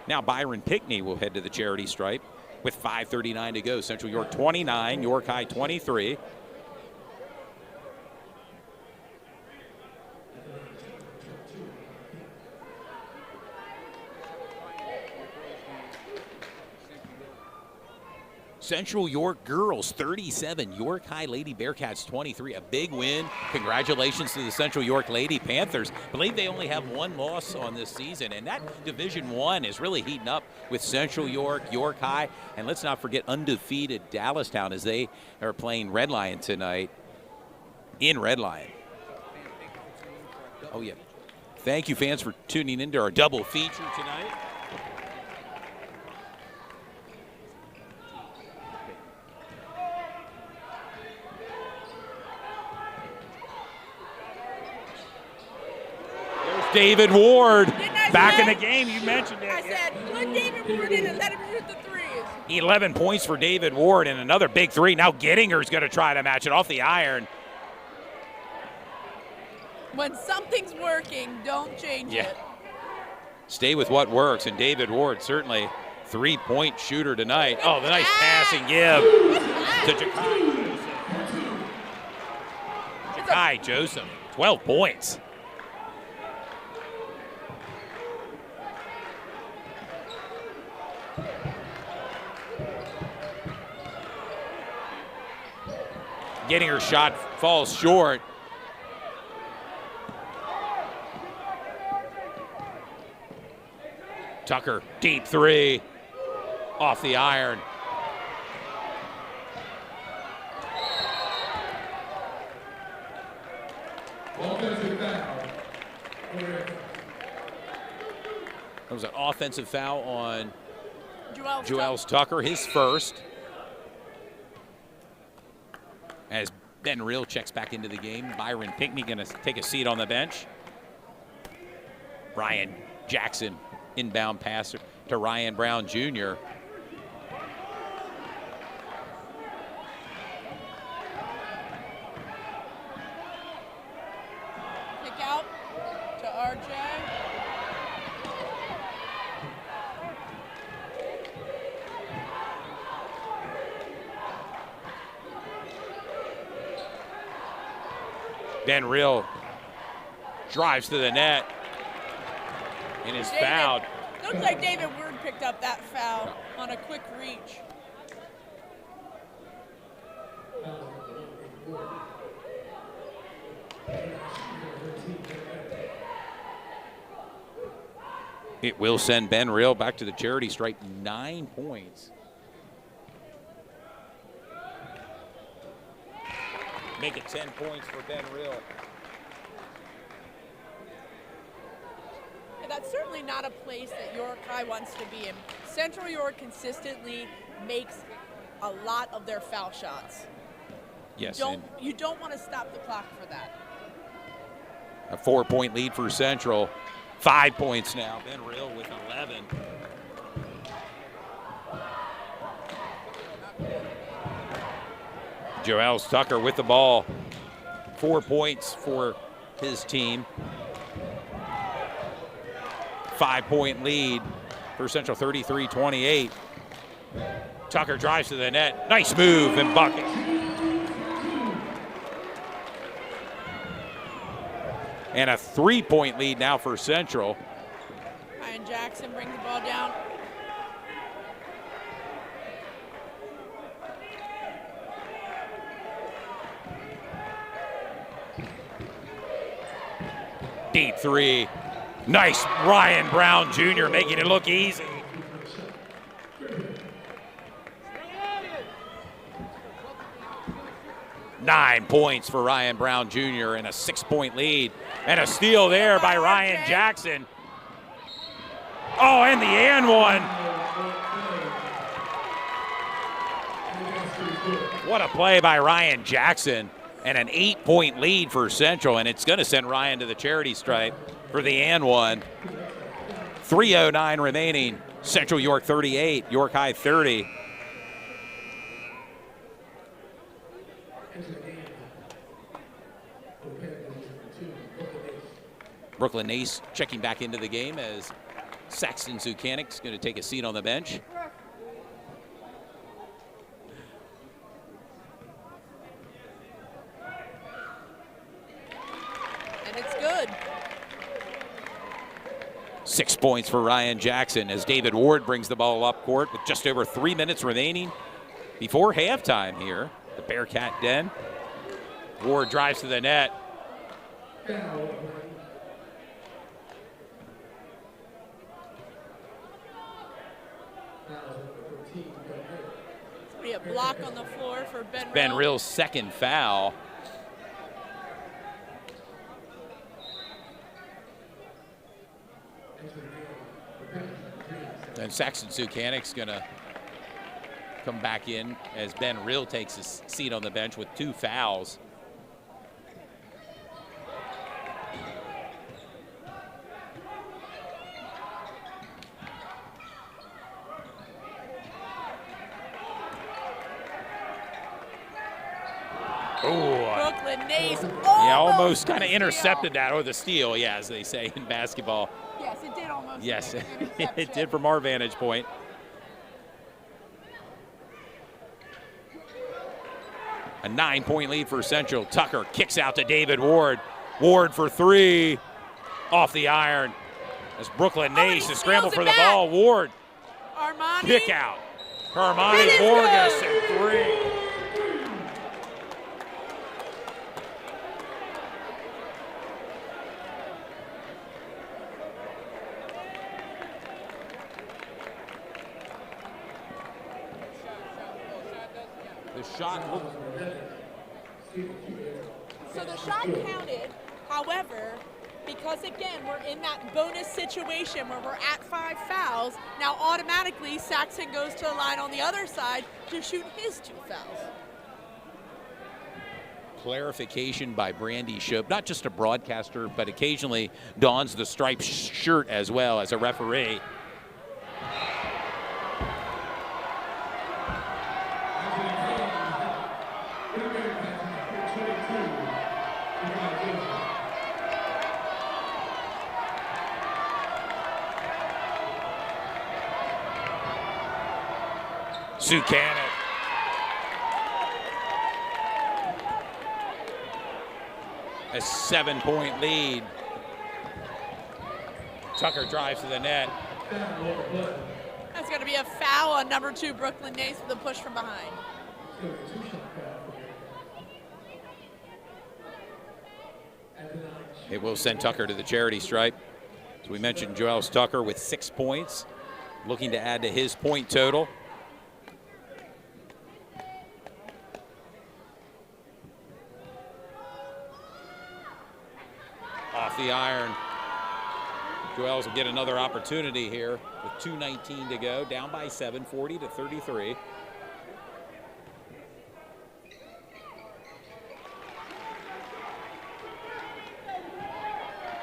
now Byron Pickney will head to the charity stripe with 5:39 to go. Central York 29, York High 23. Central York girls 37, York High Lady Bearcats 23. A big win. Congratulations to the Central York Lady Panthers. I believe they only have one loss on this season, and that Division I is really heating up with Central York, York High, and let's not forget undefeated Dallastown as they are playing Red Lion tonight in Red Lion. Oh, yeah. Thank you, fans, for tuning into our double feature tonight. David Ward back in the game. You mentioned it. I said, put David Ward in and let him shoot the threes. 11 points for David Ward and another big three. Now Gettinger's going to try to match it off the iron. When something's working, don't change it. Stay with what works, and David Ward certainly three-point shooter tonight. Oh, the nice passing give to Ja'Kai Joseph. Ja'Kai Joseph, 12 points. Getting her shot falls short. Tucker, deep three, off the iron. That was an offensive foul on Joels Tucker, his first. As Ben Rill checks back into the game, Byron Pickney going to take a seat on the bench. Ryan Jackson, inbound pass to Ryan Brown Jr. Kick out to RJ. Ben Rill drives to the net and is fouled. Looks like David Ward picked up that foul on a quick reach. It will send Ben Rill back to the charity stripe, 9 points. Make it 10 points for Ben Rill. Yeah, that's certainly not a place that York High wants to be in. Central York consistently makes a lot of their foul shots. Yes. You don't want to stop the clock for that. A 4-point lead for Central. 5 points now. Ben Rill with 11. Joels Tucker with the ball. 4 points for his team. 5-point lead for Central, 33-28. Tucker drives to the net. Nice move and bucket. And a 3-point lead now for Central. Ryan Jackson brings the ball down. Deep three. Nice Ryan Brown Jr. making it look easy. 9 points for Ryan Brown Jr. and a 6-point lead. And a steal there by Ryan Jackson. Oh, and the and one. What a play by Ryan Jackson. And an 8-point lead for Central, and it's going to send Ryan to the charity stripe for the and one. 3:09 remaining. Central York 38, York High 30. Brooklyn Ace checking back into the game as Saxton Zucanic's going to take a seat on the bench. And it's good. 6 points for Ryan Jackson as David Ward brings the ball up court with just over 3 minutes remaining before halftime here. The Bearcat Den. Ward drives to the net. Be a block on the floor for Ben Rill. Ben Rill's second foul. And Saxton Zucanic's going to come back in as Ben Rill takes his seat on the bench with 2 fouls. Brooklyn Ace almost kind of intercepted that, or the steal, yeah, as they say in basketball. Yes, it did almost. Yes, it did from our vantage point. A 9-point lead for Central. Tucker kicks out to David Ward. Ward for 3, off the iron. As Brooklyn Ace is scrambled for the ball. Ward, Armani. kick out. Armani Borges and 3. So the shot counted. However, because again, we're in that bonus situation where we're at 5 fouls, now automatically Saxon goes to the line on the other side to shoot his 2 fouls. Clarification by Brandy Shope, not just a broadcaster, but occasionally dons the striped shirt as well as a referee. Zucanic. A 7-point lead. Tucker drives to the net. That's going to be a foul on number 2, Brooklyn Ace, with a push from behind. It will send Tucker to the charity stripe. As we mentioned, Joels Tucker with 6 points, looking to add to his point total. Off the iron. Joels will get another opportunity here with 2:19 to go, down by 7, 40-33.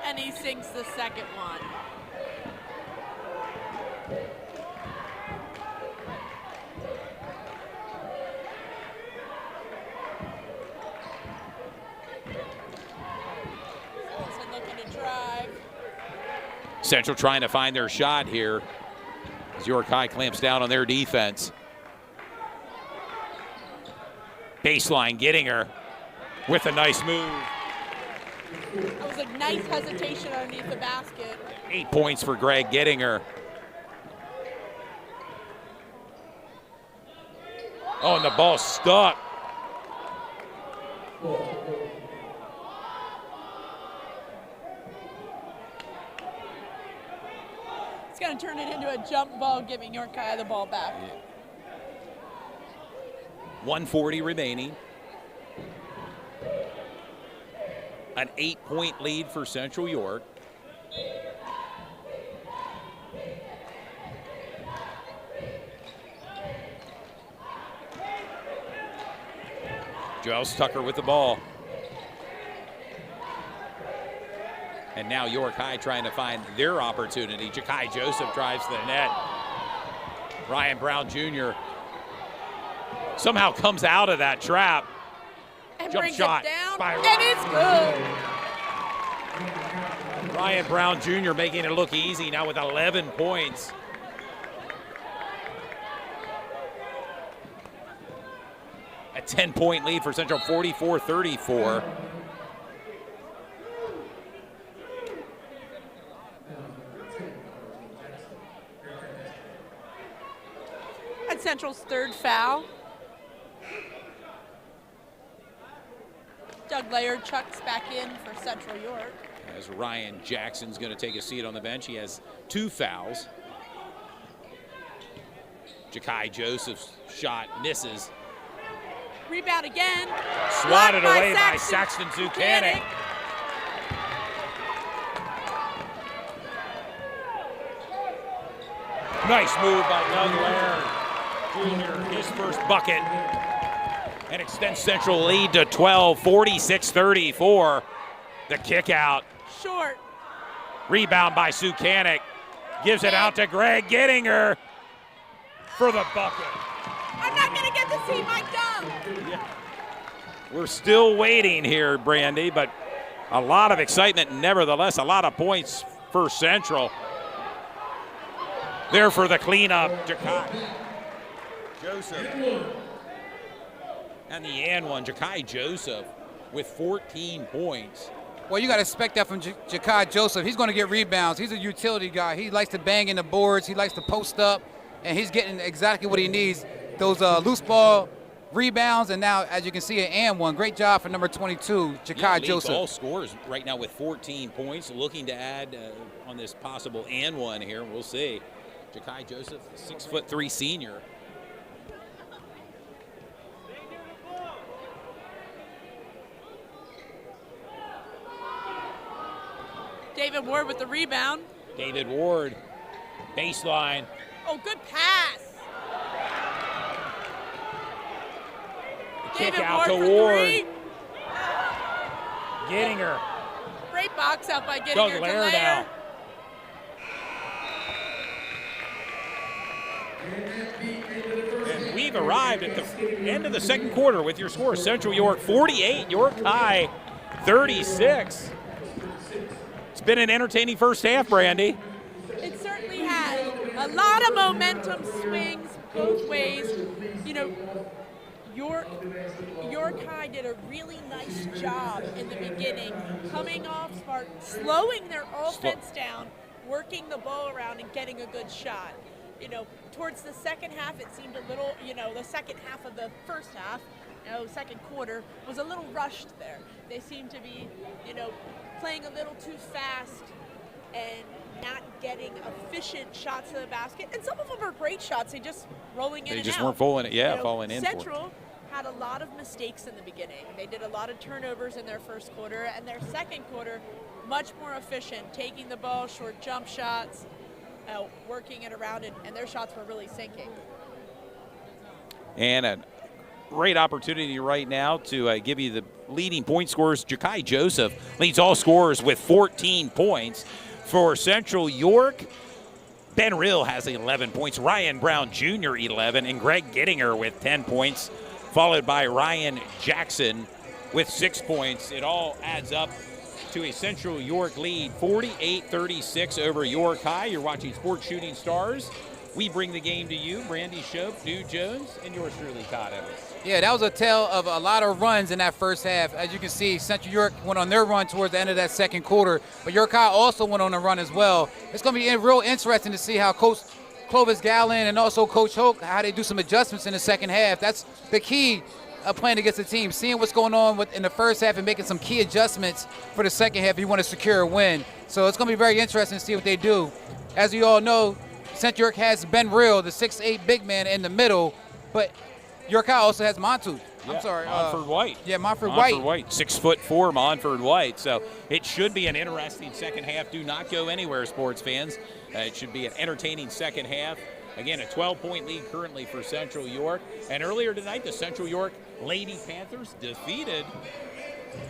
And he sinks the second one. Central trying to find their shot here as York High clamps down on their defense. Baseline Gettinger with a nice move. That was a nice hesitation underneath the basket. 8 points for Greg Gettinger. Oh, and the ball stuck. Going to turn it into a jump ball, giving York High the ball back. 1:40 remaining. An 8-point lead for Central York. Giles Tucker with the ball. And now York High trying to find their opportunity. Ja'Kai Joseph drives to the net. Ryan Brown Jr. somehow comes out of that trap. And Jump brings shot it down, by and Ryan. it's good. Ryan Brown Jr. making it look easy now with 11 points. A 10-point lead for Central, 44-34. At Central's third foul. Doug Laird chucks back in for Central York. As Ryan Jackson's going to take a seat on the bench. He has 2 fouls. Ja'Kai Joseph's shot misses. Rebound again. Swatted Blocked away by Saxton Zucanic. Nice move by Doug Laird Jr. His first bucket. And extends Central lead to 12, 46-34. The kick out. Short. Rebound by Zucanic. Gives it out to Greg Gettinger for the bucket. I'm not going to get to see my dunk. Yeah. We're still waiting here, Brandy, but a lot of excitement nevertheless. A lot of points for Central. There for the cleanup, Ja'Kai Joseph. And the and one, Ja'Kai Joseph with 14 points. Well, you got to expect that from Ja'Kai Joseph. He's going to get rebounds. He's a utility guy. He likes to bang in the boards. He likes to post up, and he's getting exactly what he needs. Those loose ball rebounds, and now, as you can see, an and one. Great job for number 22, Ja'Kai Joseph. All scores right now with 14 points. Looking to add on this possible and one here. We'll see. Ja'Kai Joseph, 6'3" senior. David Ward with the rebound. David Ward, baseline. Oh, good pass. Kick David out Ward to for Ward. 3. Gettinger. Great box out by Gettinger. Doug to Lair Lair. now. And we've arrived at the end of the second quarter with your score. Central York 48, York High 36. It's been an entertaining first half, Brandy. It certainly has. A lot of momentum swings both ways. You know, York High did a really nice job in the beginning, coming off smart, slowing their offense down, working the ball around and getting a good shot. You know, towards the second half, it seemed a little, the second half of the first half, second quarter, was a little rushed there. They seemed to be, playing a little too fast and not getting efficient shots to the basket. And some of them are great shots. They just rolling in and out. They just weren't falling in. Central had a lot of mistakes in the beginning. They did a lot of turnovers in their first quarter, and their second quarter, much more efficient, taking the ball, short jump shots, working it around, and their shots were really sinking. And a great opportunity right now to give you the leading point scorers. Ja'Kai Joseph leads all scorers with 14 points. For Central York, Ben Rill has 11 points, Ryan Brown Jr. 11, and Greg Gettinger with 10 points, followed by Ryan Jackson with 6 points. It all adds up to a Central York lead, 48-36 over York High. You're watching Sports Shooting Stars. We bring the game to you, Brandy Shope, New Jones, and yours truly, Todd Evans. Yeah, that was a tale of a lot of runs in that first half. As you can see, Central York went on their run towards the end of that second quarter, but York High also went on a run as well. It's going to be real interesting to see how Coach Clovis Gallin and also Coach Hoke, how they do some adjustments in the second half. That's the key of playing against the team, seeing what's going on in the first half and making some key adjustments for the second half if you want to secure a win. So it's going to be very interesting to see what they do. As you all know, Central York has Ben Rill, the 6'8" big man in the middle, but York High also has Montu, Yeah, I'm sorry. Monford White. Yeah, Monford White. 6'4" Monford White. So it should be an interesting second half. Do not go anywhere, sports fans. It should be an entertaining second half. Again, a 12-point lead currently for Central York. And earlier tonight, the Central York Lady Panthers defeated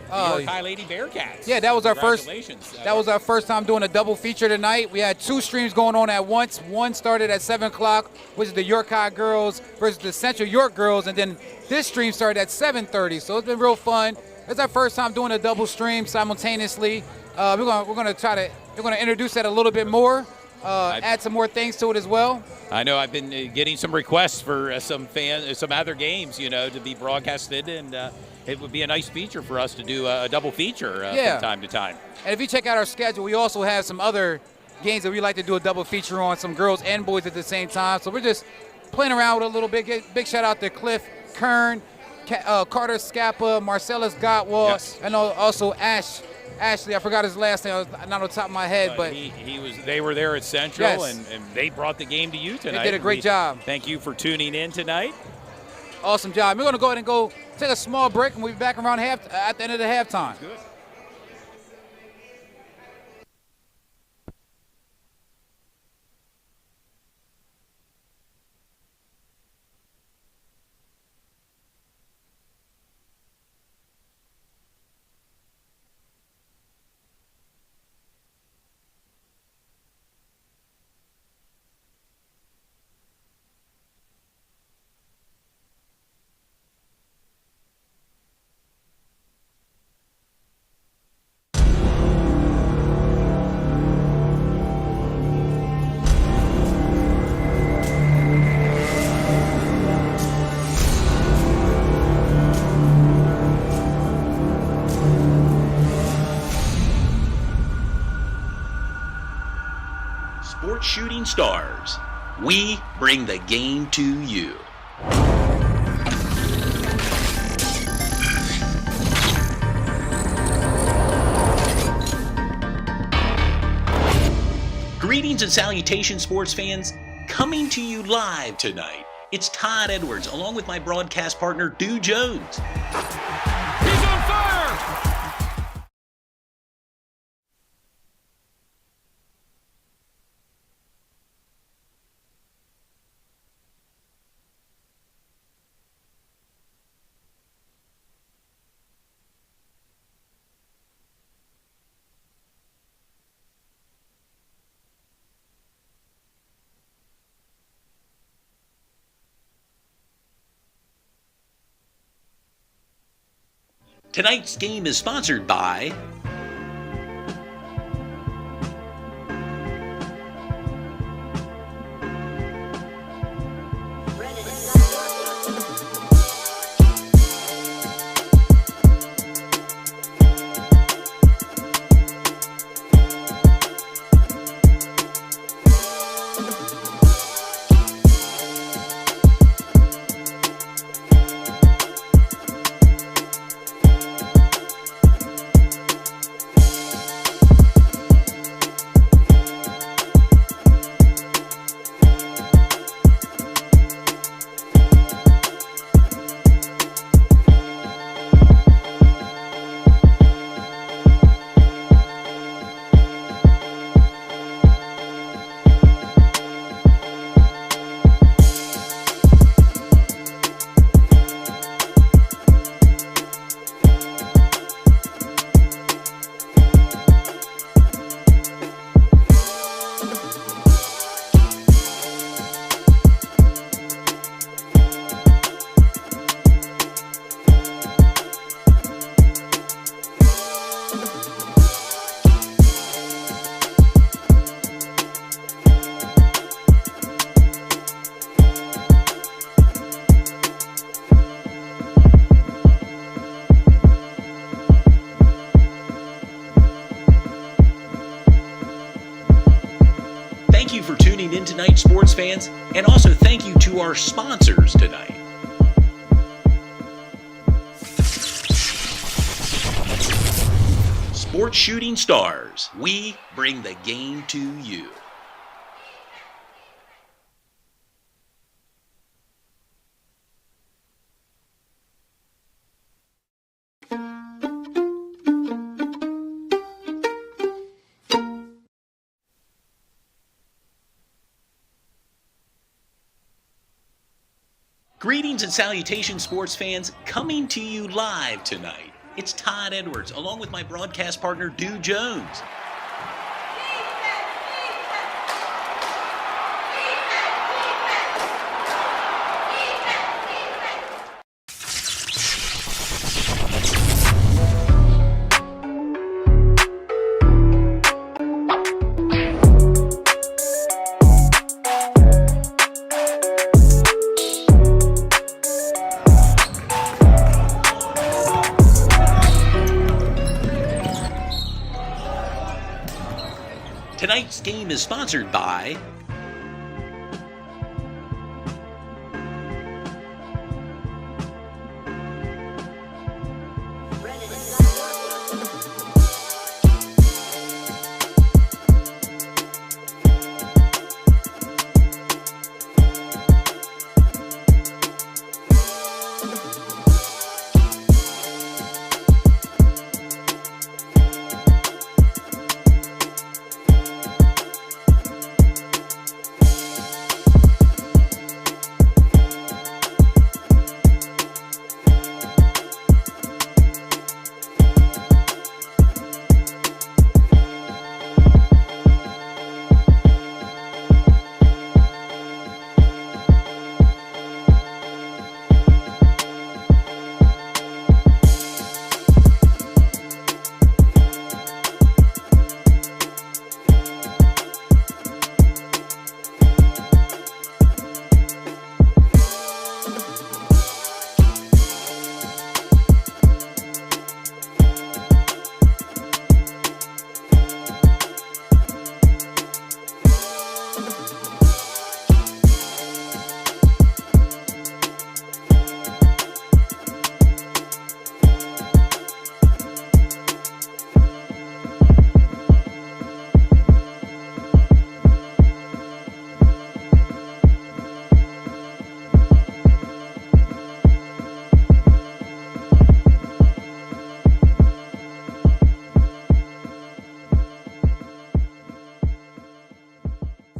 the York High Lady Bearcats. Yeah, that was our first. Congratulations. That was our first time doing a double feature tonight. We had 2 streams going on at once. One started at 7 o'clock, which is the York High girls versus the Central York girls, and then this stream started at 7:30. So it's been real fun. It's our first time doing a double stream simultaneously. We're gonna introduce that a little bit more. Add some more things to it as well. I know I've been getting some requests for some other games, to be broadcasted, and it would be a nice feature for us to do a double feature from time to time. And if you check out our schedule, we also have some other games that we like to do a double feature on, some girls and boys at the same time. So we're just playing around with it a little bit. Big shout out to Cliff Kern, Carter Scappa, Marcellus Gottwald, Yes. and also Ashley, I forgot his last name. Not on the top of my head, but they were there at Central, Yes. and they brought the game to you tonight. They did a great job. Thank you for tuning in tonight. Awesome job. We're going to go ahead and take a small break, and we'll be back around at the end of the halftime. Good. Sports Shooting Stars. We bring the game to you. Greetings and salutations, sports fans. Coming to you live tonight, it's Todd Edwards, along with my broadcast partner, Dew Jones. He's on fire! Tonight's game is sponsored by Thank you for tuning in tonight, sports fans, and also thank you to our sponsors tonight. Sports Shooting Stars. We bring the game to you. Greetings and salutations, sports fans. Coming to you live tonight, it's Todd Edwards, along with my broadcast partner, Dew Jones. Tonight's game is sponsored by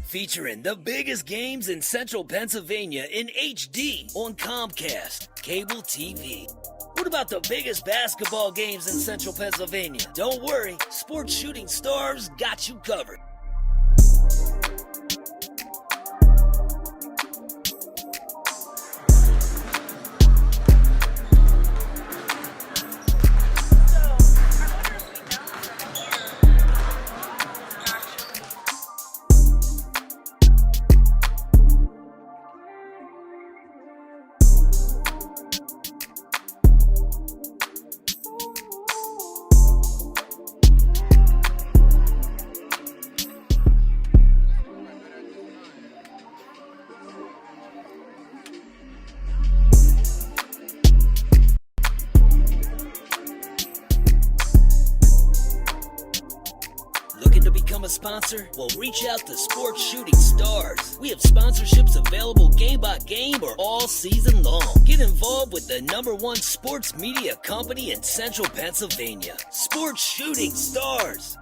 featuring the biggest games in central Pennsylvania in HD on Comcast Cable TV. What about the biggest basketball games in central Pennsylvania? Don't worry, Sports Shooting Stars got you covered. A sponsor? Well, reach out to Sports Shooting Stars. We have sponsorships available game by game or all season long. Get involved with the #1 sports media company in central Pennsylvania, Sports Shooting Stars.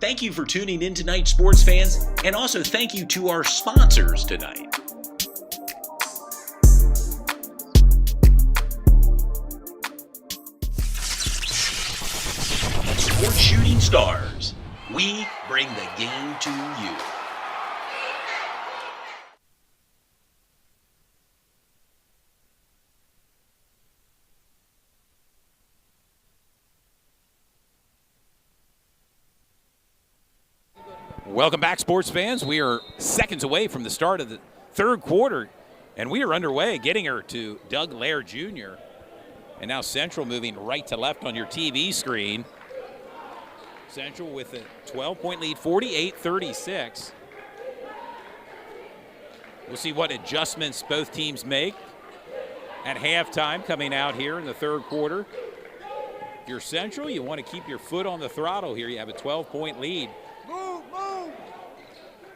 Thank you for tuning in tonight, sports fans, and also thank you to our sponsors tonight. Sports Shooting Stars. We bring the game to you. Welcome back, sports fans. We are seconds away from the start of the third quarter, and we are underway, getting her to Doug Lair Jr. And now Central moving right to left on your TV screen. Central with a 12-point lead, 48-36. We'll see what adjustments both teams make at halftime coming out here in the third quarter. If you're Central, you want to keep your foot on the throttle here. You have a 12-point lead. Move, move.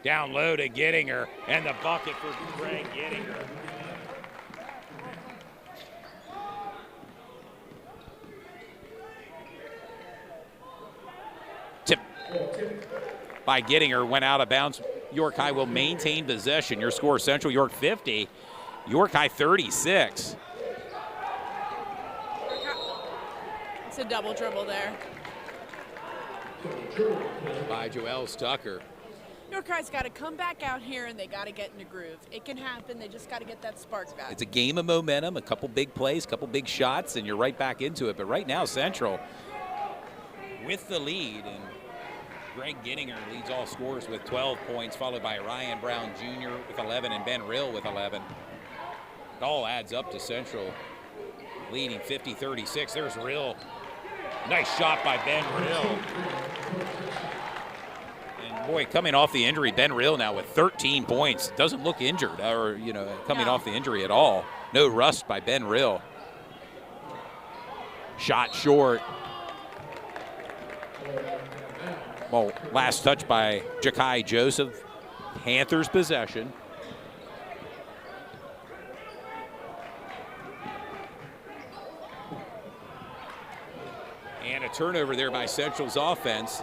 Down low to Gettinger, and the bucket for Greg Gettinger. Tip by Gettinger, went out of bounds. York High will maintain possession. Your score, Central York 50, York High 36. It's a double dribble there. By Joels Tucker. York High's got to come back out here and they got to get in the groove. It can happen. They just got to get that spark back. It's a game of momentum, a couple big plays, a couple big shots, and you're right back into it. But right now, Central with the lead, and Greg Gittinger leads all scorers with 12 points, followed by Ryan Brown Jr. with 11 and Ben Rill with 11. It all adds up to Central leading 50-36. There's Rill. Nice shot by Ben Rill. And boy, coming off the injury, Ben Rill now with 13 points. Doesn't look injured or, coming off the injury at all. No rust by Ben Rill. Shot short. Well, last touch by Ja'Kai Joseph. Panthers possession. And a turnover there by Central's offense.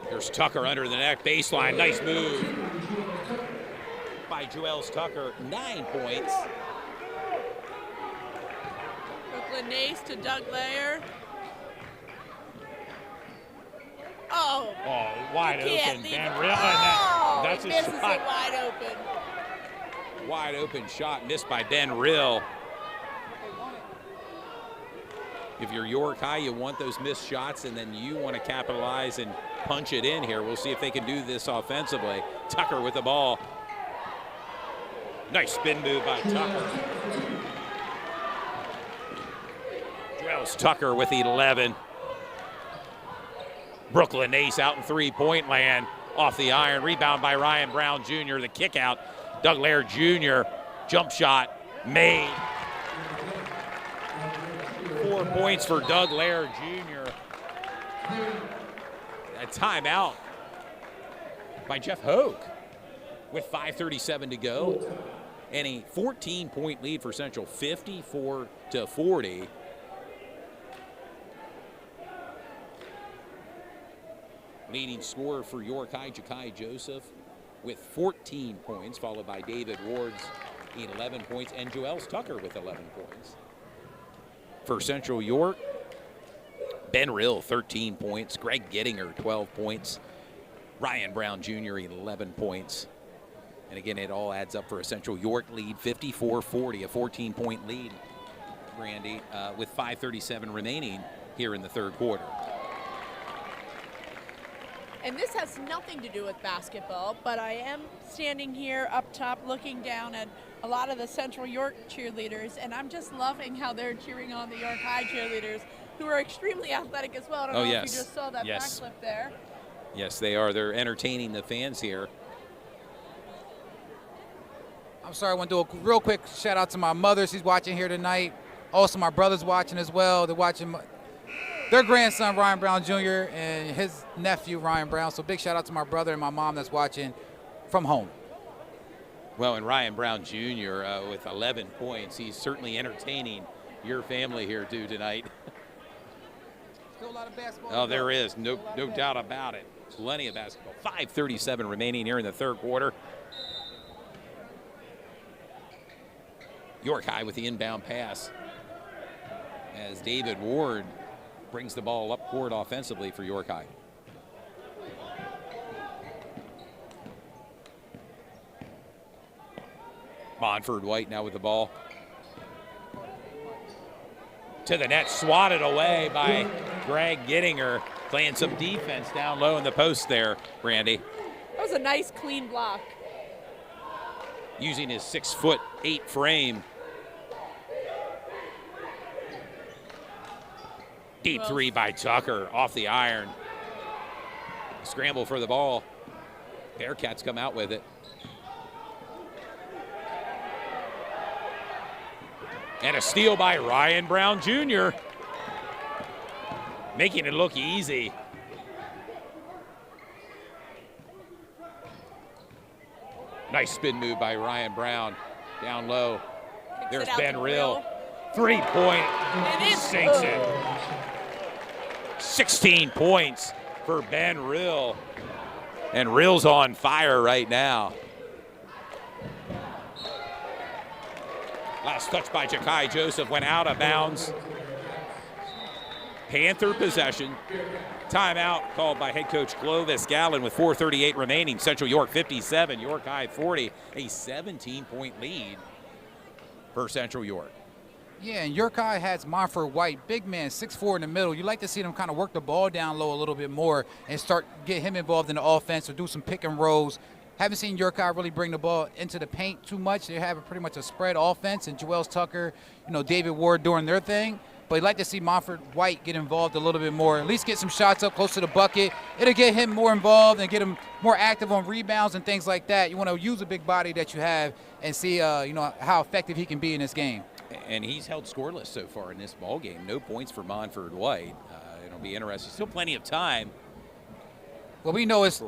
There's Tucker under the neck, baseline, nice move by Joels Tucker, 9 points. Brooklyn Nace to Doug Layer. Oh, wide open, Ben Rill, that's a misses shot. it wide open. Wide open shot missed by Ben Rill. If you're York High, you want those missed shots, and then you want to capitalize and punch it in here. We'll see if they can do this offensively. Tucker with the ball. Nice spin move by Tucker. Joels Tucker with 11. Brooklyn Ace out in three-point land. Off the iron. Rebound by Ryan Brown Jr. The kick out. Doug Lair Jr. Jump shot made. 4 points for Doug Lair Jr. A timeout by Jeff Hoke with 5:37 to go. And a 14-point lead for Central, 54-40. Leading scorer for York High, Ja'Kai Joseph with 14 points, followed by David Ward's 11 points, and Joels Tucker with 11 points. For Central York, Ben Rill, 13 points. Greg Gittinger, 12 points. Ryan Brown Jr., 11 points. And again, it all adds up for a Central York lead, 54-40, a 14-point lead, Randy, with 5:37 remaining here in the third quarter. And this has nothing to do with basketball, but I am standing here up top looking down at a lot of the Central York cheerleaders, and I'm just loving how they're cheering on the York High cheerleaders, who are extremely athletic as well. I don't know if you just saw that backflip there. Yes, they are. They're entertaining the fans here. I'm sorry, I want to do a real quick shout out to my mother. She's watching here tonight. Also, my brother's watching as well. They're watching their grandson, Ryan Brown Jr., and his nephew, Ryan Brown. So big shout out to my brother and my mom that's watching from home. Well, and Ryan Brown Jr. With 11 points, he's certainly entertaining your family here too tonight. Still a lot of basketball. Oh, there is, no doubt about it. Plenty of basketball. 5:37 remaining here in the third quarter. York High with the inbound pass as David Ward brings the ball up court offensively for York High. Monford White now with the ball. To the net, swatted away by Greg Gittinger, playing some defense down low in the post there, Randy. That was a nice, clean block. Using his 6'8" frame. Deep three by Tucker off the iron. Scramble for the ball. Bearcats come out with it. And a steal by Ryan Brown Jr. Making it look easy. Nice spin move by Ryan Brown. Down low. There's Ben Rill. 3-point. Sinks it. 16 points for Ben Rill. And Rill's on fire right now. Last touch by Ja'Kai Joseph went out of bounds. Panther possession. Timeout called by head coach Clovis Gallen with 4:38 remaining. Central York 57, York High 40. A 17-point lead for Central York. Yeah, and York High has Monfort White, big man, 6'4" in the middle. You like to see them kind of work the ball down low a little bit more and get him involved in the offense or do some pick and rolls. Haven't seen York High really bring the ball into the paint too much. They have pretty much a spread offense, and Joel Tucker, David Ward doing their thing. But I'd like to see Monfort White get involved a little bit more, at least get some shots up close to the bucket. It'll get him more involved and get him more active on rebounds and things like that. You want to use a big body that you have and see, how effective he can be in this game. And he's held scoreless so far in this ball game. No points for Monfort White. It'll be interesting. Still plenty of time. Well, we know it's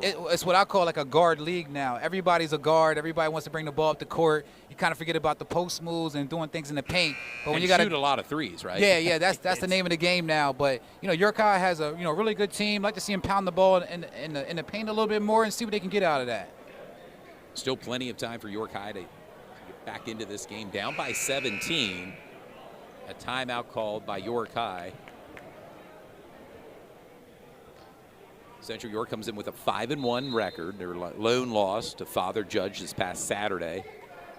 what I call like a guard league now. Everybody's a guard. Everybody wants to bring the ball up the court. You kind of forget about the post moves and doing things in the paint. But when you got to shoot a lot of threes, right? Yeah, that's the name of the game now. But York High has a really good team. Like to see him pound the ball in the paint a little bit more and see what they can get out of that. Still plenty of time for York High to get back into this game. Down by 17. A timeout called by York High. Central York comes in with a 5-1 record. Their lone loss to Father Judge this past Saturday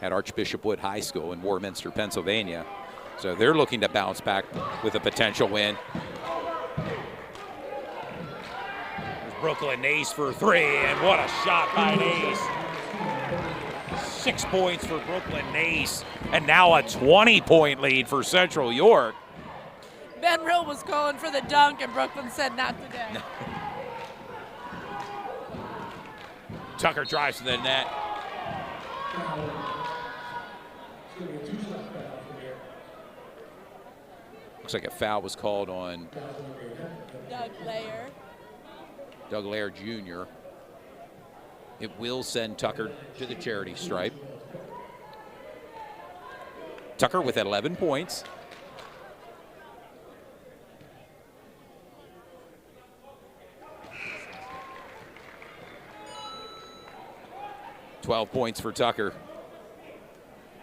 at Archbishop Wood High School in Warminster, Pennsylvania. So they're looking to bounce back with a potential win. There's Brooklyn Nace for three, and what a shot by Nace. 6 points for Brooklyn Nace, and now a 20-point lead for Central York. Ben Rill was calling for the dunk, and Brooklyn said not today. Tucker drives to the net. Looks like a foul was called on Doug Lair Jr. It will send Tucker to the charity stripe. Tucker with 11 points. $12 points for Tucker.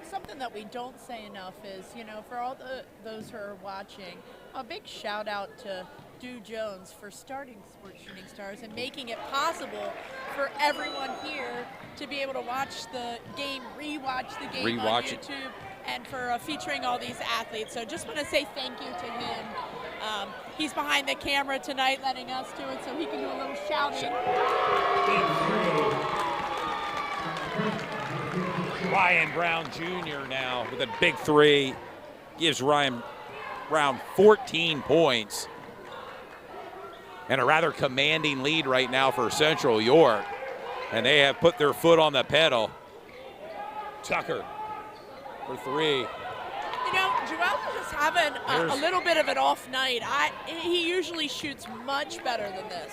Something that we don't say enough is, for all those who are watching, a big shout out to Stu Jones for starting Sports Shooting Stars and making it possible for everyone here to be able to watch the game, rewatch the game on YouTube, and for featuring all these athletes. So just want to say thank you to him. He's behind the camera tonight letting us do it so he can do a little shouting. Ryan Brown Jr. now with a big three. Gives Ryan Brown 14 points. And a rather commanding lead right now for Central York. And they have put their foot on the pedal. Tucker for three. Joel is just having a little bit of an off night. He usually shoots much better than this.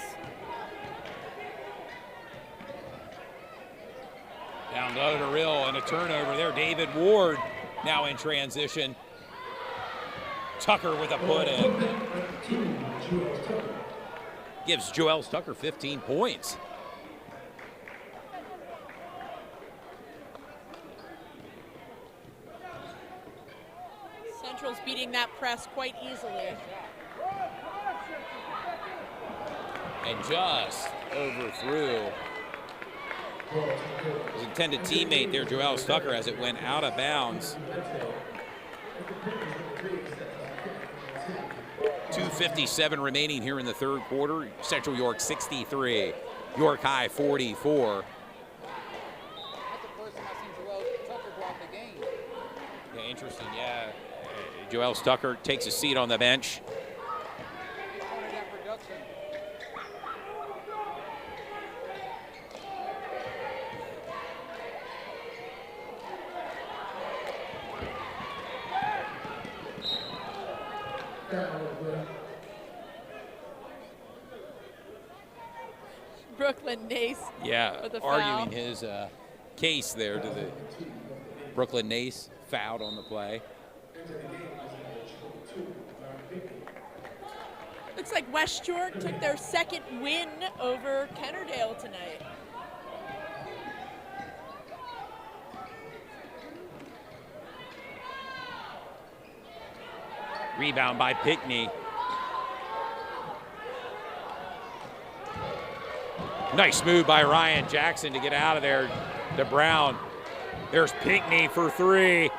Down low to Rill and a turnover there. David Ward now in transition. Tucker with a put in. Gives Joel Tucker 15 points. Central's beating that press quite easily. And just overthrew his intended teammate there, Joel Tucker, as it went out of bounds. 2:57 remaining here in the third quarter. Central York 63, York High 44. That's the first time I've seen Joel Tucker go off the game. Yeah, interesting. Yeah, Joel Tucker takes a seat on the bench. Brooklyn Nace. Yeah, with a arguing foul. his case there to the Brooklyn Nace, fouled on the play. Looks like West York took their second win over Kennerdale tonight. Rebound by Pinckney. Nice move by Ryan Jackson to get out of there to Brown. There's Pinckney for three.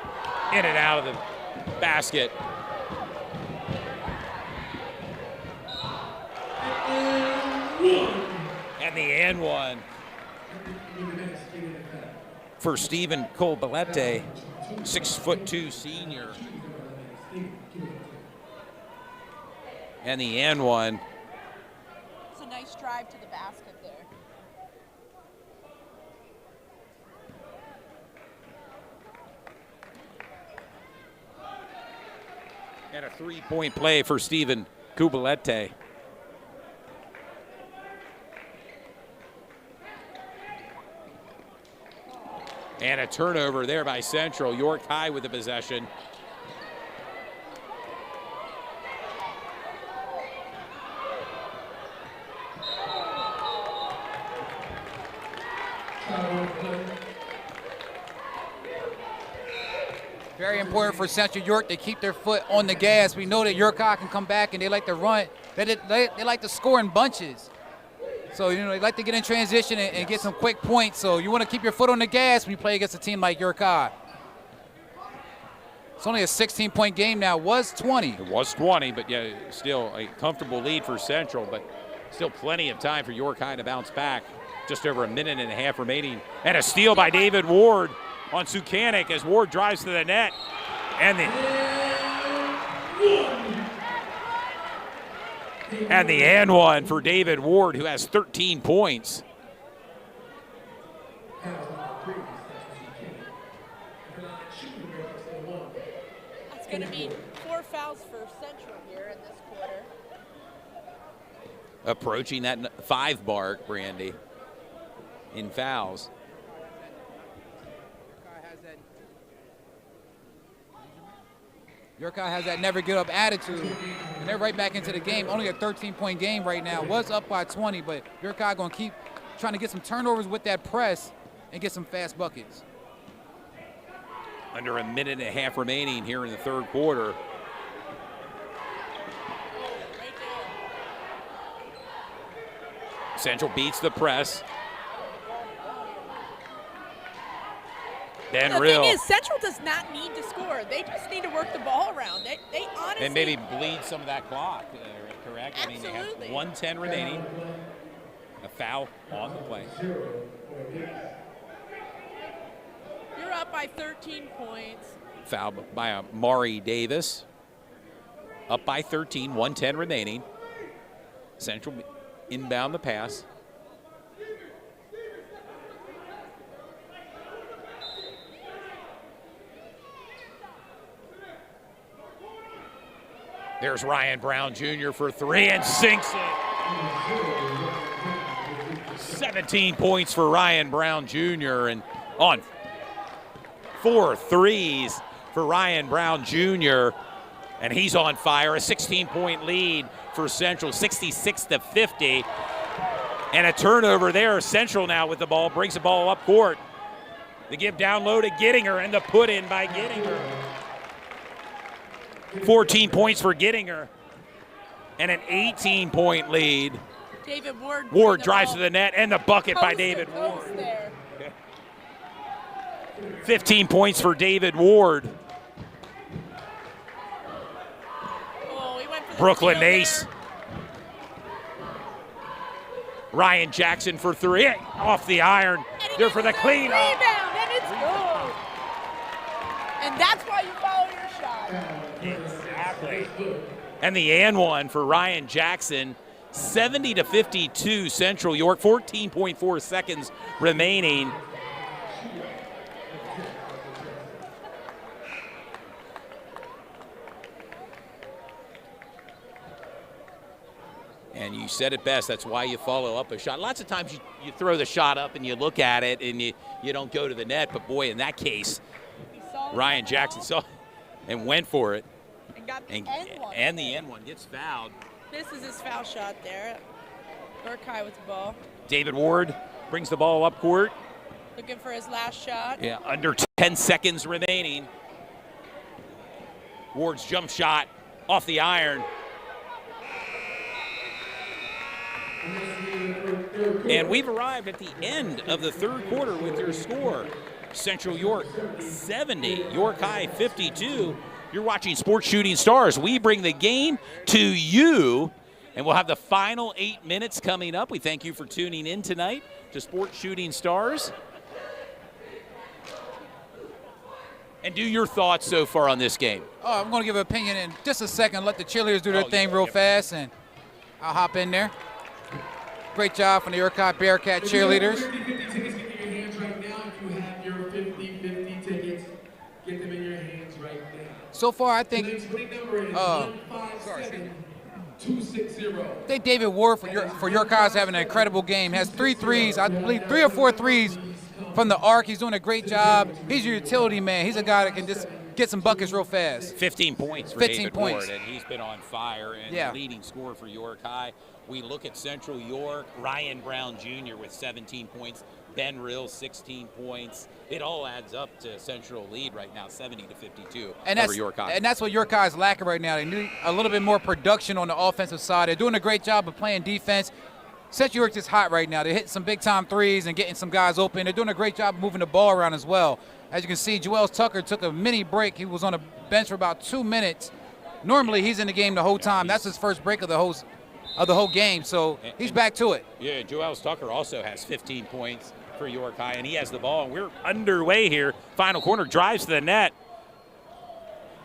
In and out of the basket. And the and one for Stephen Colbellete, 6'2" senior. And the and one. It's a nice drive to the basket there. And a three-point play for Stephen Colbellete. And a turnover there by Central. York High with the possession. Very important for Central York to keep their foot on the gas. We know that York High can come back and they like to run. They like to score in bunches. So, they like to get in transition and get some quick points. So you want to keep your foot on the gas when you play against a team like York High. It's only a 16-point game now. It was 20. It was 20, but yeah, still a comfortable lead for Central, but still plenty of time for York High to bounce back. Just over a minute and a half remaining. And a steal by David Ward on Sukanik as Ward drives to the net. And the and one for David Ward, who has 13 points. That's going to be 4 fouls for Central here in this quarter. Approaching that 5 mark, Brandy, in fouls. York High has that never give up attitude, and they're right back into the game. Only a 13-point game right now. Was up by 20, but York High going to keep trying to get some turnovers with that press and get some fast buckets. Under a minute and a half remaining here in the third quarter. Central beats the press. The thing is, Central does not need to score. They just need to work the ball around. They honestly... And maybe bleed some of that clock, correct? Absolutely. I mean, they have 1:10 remaining. A foul on the play. You're up by 13 points. Foul by Mari Davis. Up by 13, 1:10 remaining. Central inbound the pass. There's Ryan Brown Jr. for 3 and sinks it. 17 points for Ryan Brown Jr. and on 4 threes for Ryan Brown Jr. And he's on fire. A 16-point lead for Central, 66-50. And a turnover there. Central now with the ball, brings the ball up court. The give down low to Gettinger and the put in by Gettinger. 14 points for Gettinger and an 18-point lead. David Ward. Ward drives to the net and the bucket by David Ward. 15 points for David Ward. Oh, he went for the Brooklyn steal ace. there. Ryan Jackson for 3. Off the iron. There for the cleanup. Rebound, and it's good. And that's why you follow your shot. Exactly. And the and one for Ryan Jackson. 70-52 Central York. 14.4 seconds remaining. And you said it best, that's why you follow up a shot. Lots of times you throw the shot up and you look at it and you don't go to the net, but boy, in that case, Ryan Jackson saw and went for it. And got the And the end one gets fouled. Misses his foul shot there. York High with the ball. David Ward brings the ball up court. Looking for his last shot. Yeah, under 10 seconds remaining. Ward's jump shot off the iron. And we've arrived at the end of the third quarter with your score. Central York 70, York High 52. You're watching Sports Shooting Stars. We bring the game to you, and we'll have the final 8 minutes coming up. We thank you for tuning in tonight to Sports Shooting Stars. And do your thoughts so far on this game. Oh, I'm going to give an opinion in just a second. Let the cheerleaders do their thing real fast, and I'll hop in there. Great job from the York High Bearcat cheerleaders. If you have your 50-50 tickets, get them in your hands right now. If you have your 50-50 tickets, get them in your hands right now. So far, I think The number is 157-260. I think David Ward for York High is having an incredible game. Has 3 threes, I believe 3 or 4 threes from the arc. He's doing a great job. He's your utility man. He's a guy that can just get some buckets real fast. 15 points for 15 David points. Ward, and he's been on fire and Yeah. leading scorer for York High. We look at Central York, Ryan Brown Jr. with 17 points, Ben Rill 16 points. It all adds up to Central lead right now, 70-52 over York High. And that's what York High is lacking right now. They need a little bit more production on the offensive side. They're doing a great job of playing defense. Central York is hot right now. They're hitting some big-time threes and getting some guys open. They're doing a great job of moving the ball around as well. As you can see, Joel Tucker took a mini break. He was on the bench for about 2 minutes. Normally, he's in the game the whole time. That's his first break of the whole game, so he's back to it. Yeah, Joel Tucker also has 15 points for York High, and he has the ball, and we're underway here. Final corner, drives to the net.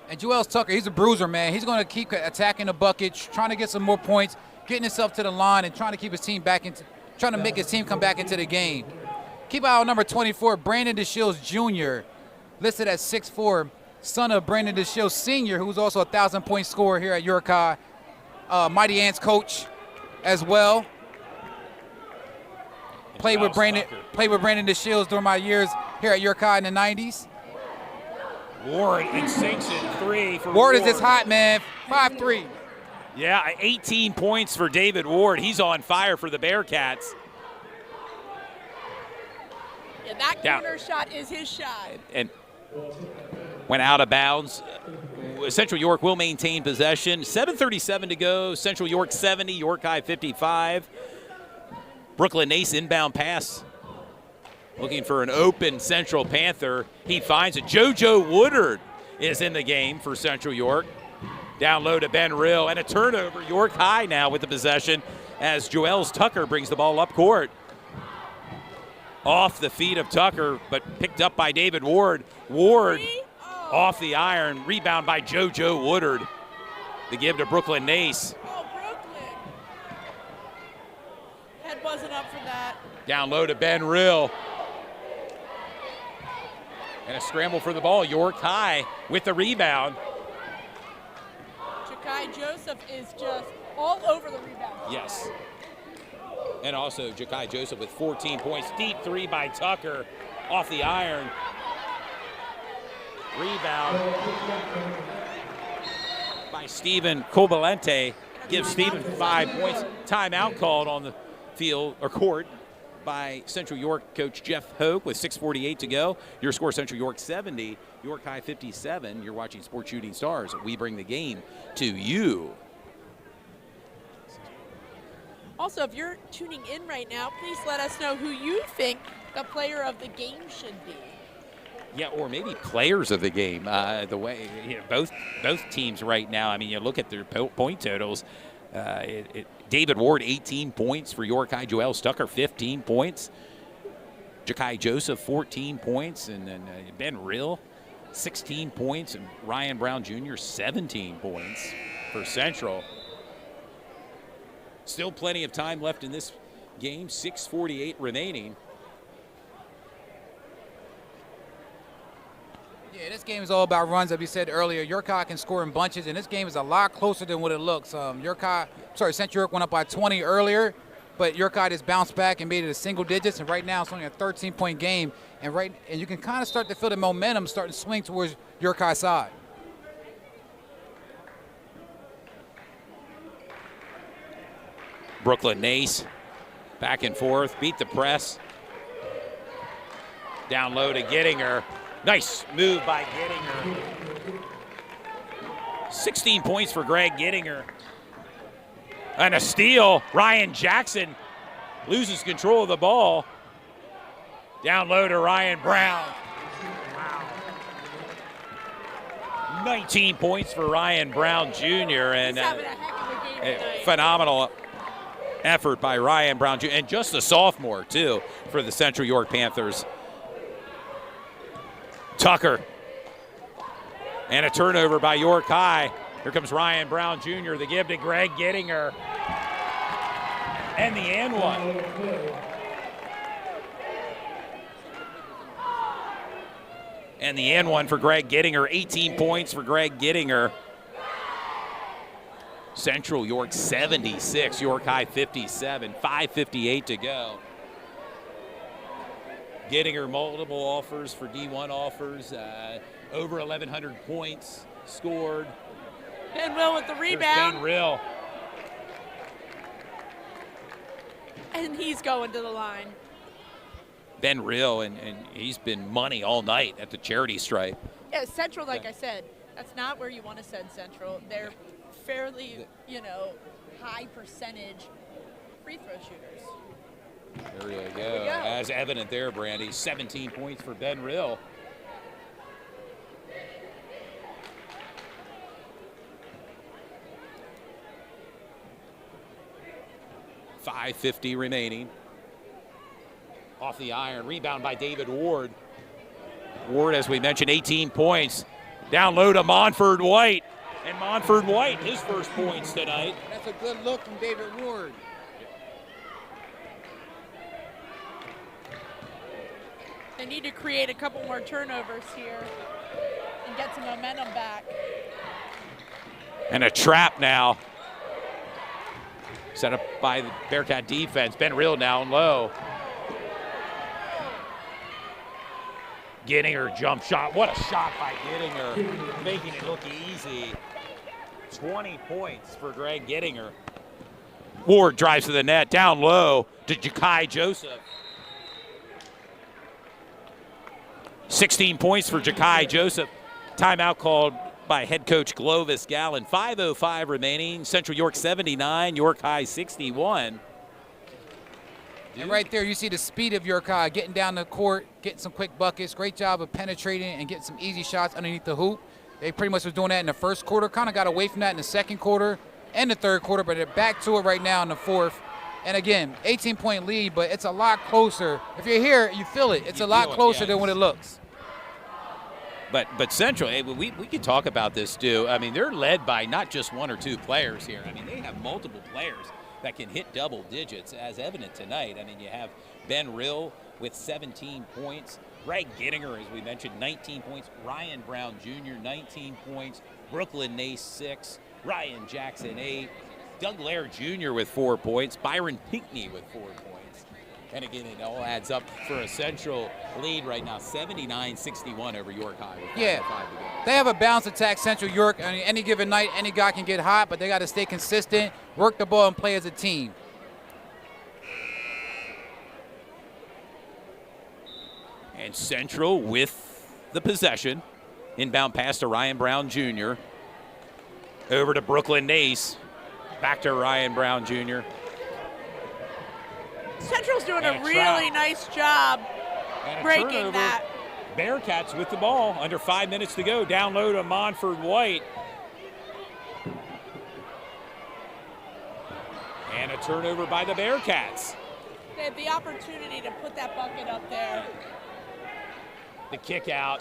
And Joel Tucker, he's a bruiser, man. He's going to keep attacking the bucket, trying to get some more points, getting himself to the line, and trying to keep his team back into, trying to make his team come back into the game. Keep out number 24, Brandon DeShields Jr., listed at 6'4", son of Brandon DeShields Sr., who's also a 1,000-point scorer here at York High. Mighty Ants coach as well. Played with Brandon DeShields during my years here at York High in the 90s. Ward and sinks it 3 for Ward is just hot, man. 5'3". Yeah, 18 points for David Ward. He's on fire for the Bearcats. Yeah, that corner shot is his shot. And went out of bounds. Central York will maintain possession. 7:37 to go. Central York 70, York High 55. Brooklyn Nace inbound pass. Looking for an open Central Panther. He finds it. JoJo Woodard is in the game for Central York. Down low to Ben Rill, and a turnover. York High now with the possession as Joel Tucker brings the ball up court. Off the feet of Tucker, but picked up by David Ward. Ward off the iron. Rebound by JoJo Woodard. The give to Brooklyn Nace. Oh, Brooklyn. Head wasn't up for that. Down low to Ben Rill. And a scramble for the ball. York High with the rebound. Jakai Joseph is just all over the rebound. Yes. And also Jakai Joseph with 14 points. Deep 3 by Tucker off the iron. Rebound by Stephen Cobalente. Gives Stephen 5 points. Timeout called on the field or court by Central York coach Jeff Hoke with 6:48 to go. Your score, Central York 70, York High 57. You're watching Sports Shooting Stars. We bring the game to you. Also, if you're tuning in right now, please let us know who you think the player of the game should be. Yeah, or maybe players of the game. The way both teams right now. I mean, you look at their point totals. David Ward 18 points for York High. Joel Tucker 15 points. Jakai Joseph 14 points, and then Ben Rill 16 points, and Ryan Brown Jr. 17 points for Central. Still plenty of time left in this game. 6:48 remaining. Yeah, this game is all about runs, as we said earlier. York High can score in bunches, and this game is a lot closer than what it looks. Central York went up by 20 earlier, but York High just bounced back and made it a single digits, and right now it's only a 13-point game, and you can kind of start to feel the momentum starting to swing towards York High's side. Brooklyn Nace, back and forth, beat the press. Down low to Gettinger. Nice move by Gettinger. 16 points for Greg Gettinger. And a steal. Ryan Jackson loses control of the ball. Down low to Ryan Brown. Wow. 19 points for Ryan Brown Jr. And He's having a heck of a game tonight. Phenomenal effort by Ryan Brown Jr. And just a sophomore, too, for the Central York Panthers. Tucker. And a turnover by York High. Here comes Ryan Brown Jr., the give to Greg Gettinger. And the and one. And the and one for Greg Gettinger. 18 points for Greg Gettinger. Central York 76, York High 57, 5:58 to go. Gettinger multiple offers for D1 offers, over 1,100 points scored. Ben Will with the rebound. Ben Rill. And he's going to the line. Ben Rill, and he's been money all night at the charity stripe. Yeah, Central, like I said, that's not where you want to send Central. They're fairly, high percentage free throw shooters. There you go. As evident there, Brandy. 17 points for Ben Rill. .550 remaining. Off the iron. Rebound by David Ward. Ward, as we mentioned, 18 points. Down low to Monford White. And Monford White, his first points tonight. That's a good look from David Ward. They need to create a couple more turnovers here and get some momentum back. And a trap now. Set up by the Bearcat defense. Ben Rill down low. Gettinger jump shot. What a shot by Gettinger. Making it look easy. 20 points for Greg Gettinger. Ward drives to the net. Down low to Ja'Kai Joseph. 16 points for Ja'Kai Joseph. Timeout called by head coach Glovis Gallen. 5:05 remaining. Central York 79, York High 61. And right there, you see the speed of York High, getting down the court, getting some quick buckets. Great job of penetrating and getting some easy shots underneath the hoop. They pretty much was doing that in the first quarter. Kind of got away from that in the second quarter and the third quarter, but they're back to it right now in the fourth. And again, 18-point lead, but it's a lot closer. If you're here, you feel it. It's a lot closer than what it looks. But Central, we can talk about this, too. I mean, they're led by not just one or two players here. I mean, they have multiple players that can hit double digits, as evident tonight. I mean, you have Ben Rill with 17 points. Greg Gettinger, as we mentioned, 19 points. Ryan Brown Jr., 19 points. Brooklyn Nace, 6. Ryan Jackson, 8. Doug Lair Jr. with 4 points. Byron Pinckney with 4 points. And again, it all adds up for a Central lead right now, 79-61 over York High. Yeah, they have a balanced attack, Central York. I mean, any given night, any guy can get hot, but they got to stay consistent, work the ball, and play as a team. And Central with the possession. Inbound pass to Ryan Brown Jr. Over to Brooklyn Nace. Back to Ryan Brown Jr. Central's doing a really nice job breaking turnover. that. Bearcats with the ball. Under 5 minutes to go. Down low to Monford White. And a turnover by the Bearcats. They had the opportunity to put that bucket up there. The kick out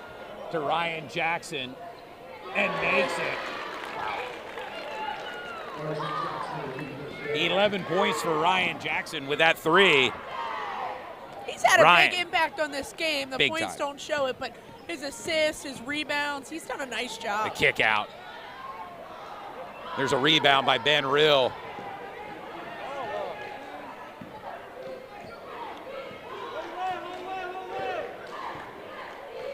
to Ryan Jackson and makes it. 11 points for Ryan Jackson with that 3. He's had a big impact on this game. The Big points time. don't show it, but his assists, his rebounds, he's done a nice job. The kick out. There's a rebound by Ben Rill.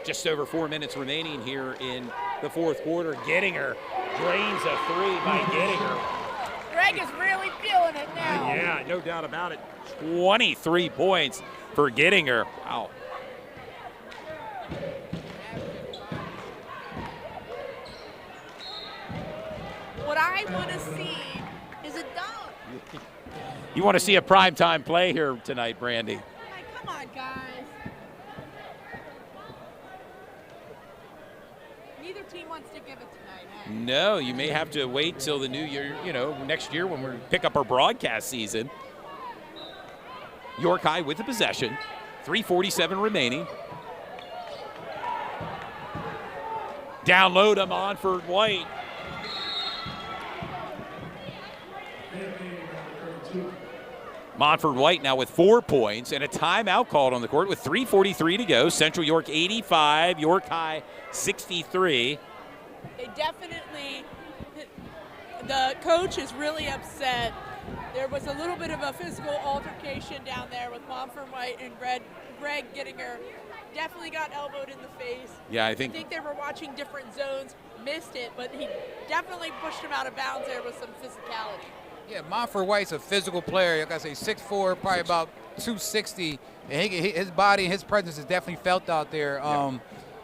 Just over 4 minutes remaining here in the fourth quarter. Gettinger drains a 3 by Gettinger. Greg is really feeling it now. Yeah, no doubt about it. 23 points for Gettinger. Wow. What I want to see is a dunk. You want to see a primetime play here tonight, Brandy? Like, come on, guys. Neither team wants to give it tonight, huh? No, you may have to wait till the new year, next year when we pick up our broadcast season. York High with the possession. 3:47 remaining. Down low to Monfort White. Monfort White now with 4 points and a timeout called on the court with 3:43 to go. Central York 85, York High 63. They definitely, the coach is really upset. There was a little bit of a physical altercation down there with Monfort White and Greg Gettinger. Definitely got elbowed in the face. Yeah, I think they were watching different zones, missed it, but he definitely pushed him out of bounds there with some physicality. Yeah, Monfort White's a physical player. Like I say, 6'4", probably about 260. And his body and his presence is definitely felt out there.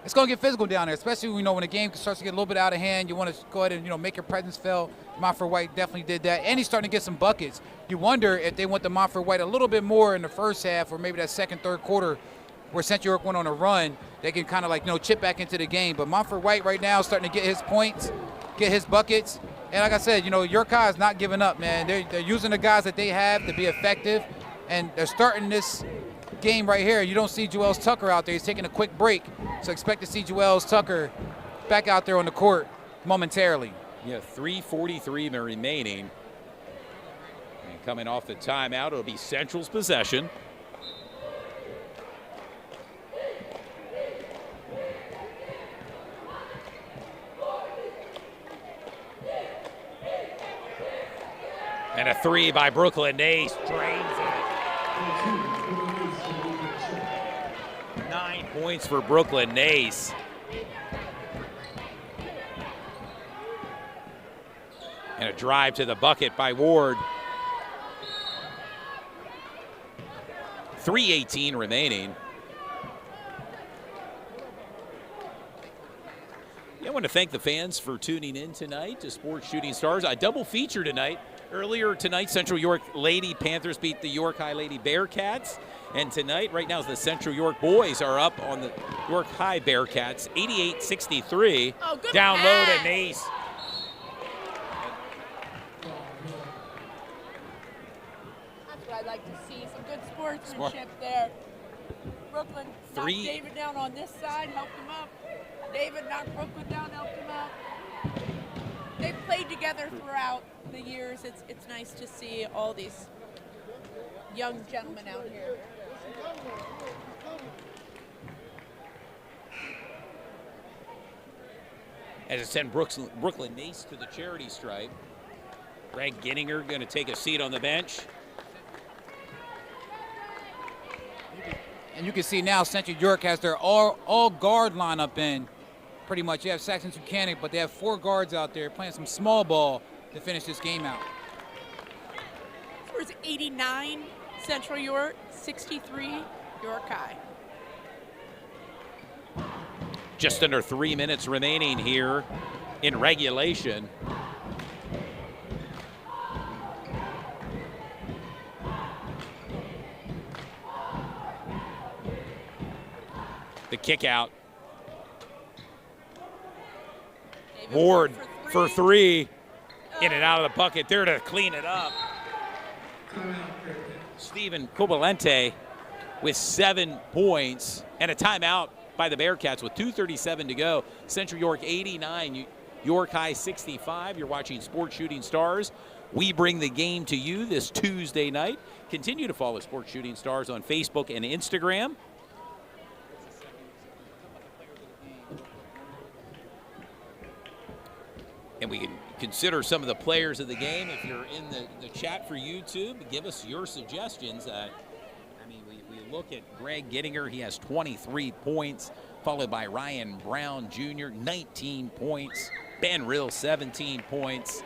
It's going to get physical down there, especially when the game starts to get a little bit out of hand. You want to go ahead and make your presence felt. Monfort White definitely did that, and he's starting to get some buckets. You wonder if they went to Monfort White a little bit more in the first half, or maybe that second, third quarter, where Central York went on a run. They can kind of chip back into the game. But Monfort White right now is starting to get his points, get his buckets. And like I said, York High is not giving up, man. They're using the guys that they have to be effective, and they're starting this game right here. You don't see Joels Tucker out there. He's taking a quick break, so expect to see Joels Tucker back out there on the court momentarily. Yeah, 3:43 remaining. And coming off the timeout, it'll be Central's possession. And a three by Brooklyn Nace drains it. 9 points for Brooklyn Nace. And a drive to the bucket by Ward. 3:18 remaining. Yeah, I want to thank the fans for tuning in tonight to Sports Shooting Stars. A double feature tonight. Earlier tonight, Central York Lady Panthers beat the York High Lady Bearcats. And tonight, right now, the Central York boys are up on the York High Bearcats, 88-63. Oh, good down pass. low to Nace. That's what I'd like to see, some good sportsmanship there. Brooklyn knocked David down on this side, helped him up. David knocked Brooklyn down, helped him up. They've played together throughout the years. It's nice to see all these young gentlemen out here. As it sent Brooklyn Nace to the charity stripe. Greg Gettinger going to take a seat on the bench. And you can see now Central York has their all guard lineup in. Pretty much, you have Saxon Buchanan, but they have 4 guards out there playing some small ball to finish this game out. Scores 89, Central York, 63, York High. Just under 3 minutes remaining here in regulation. The kick out. Ward for three. In and out of the bucket there to clean it up. Stephen Cobalente with 7 points and a timeout by the Bearcats with 2:37 to go. Central York 89, York High 65. You're watching Sports Shooting Stars. We bring the game to you this Tuesday night. Continue to follow Sports Shooting Stars on Facebook and Instagram. And we can consider some of the players of the game. If you're in the chat for YouTube, give us your suggestions. We look at Greg Gettinger. He has 23 points, followed by Ryan Brown Jr., 19 points. Ben Rill, 17 points.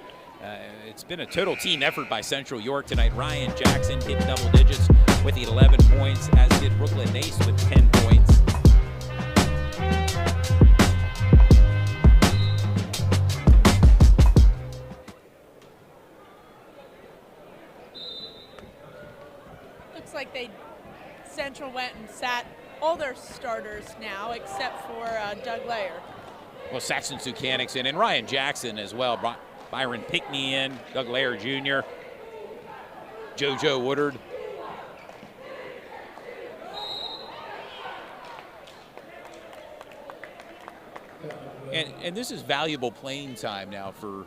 It's been a total team effort by Central York tonight. Ryan Jackson hit double digits with 11 points, as did Brooklyn Nace with 10 points. Looks like Central went and sat all their starters now, except for Doug Layer. Well, Saxon Sukanik's in, and Ryan Jackson as well. Byron Pickney in, Doug Layer Jr., JoJo Woodard. And this is valuable playing time now for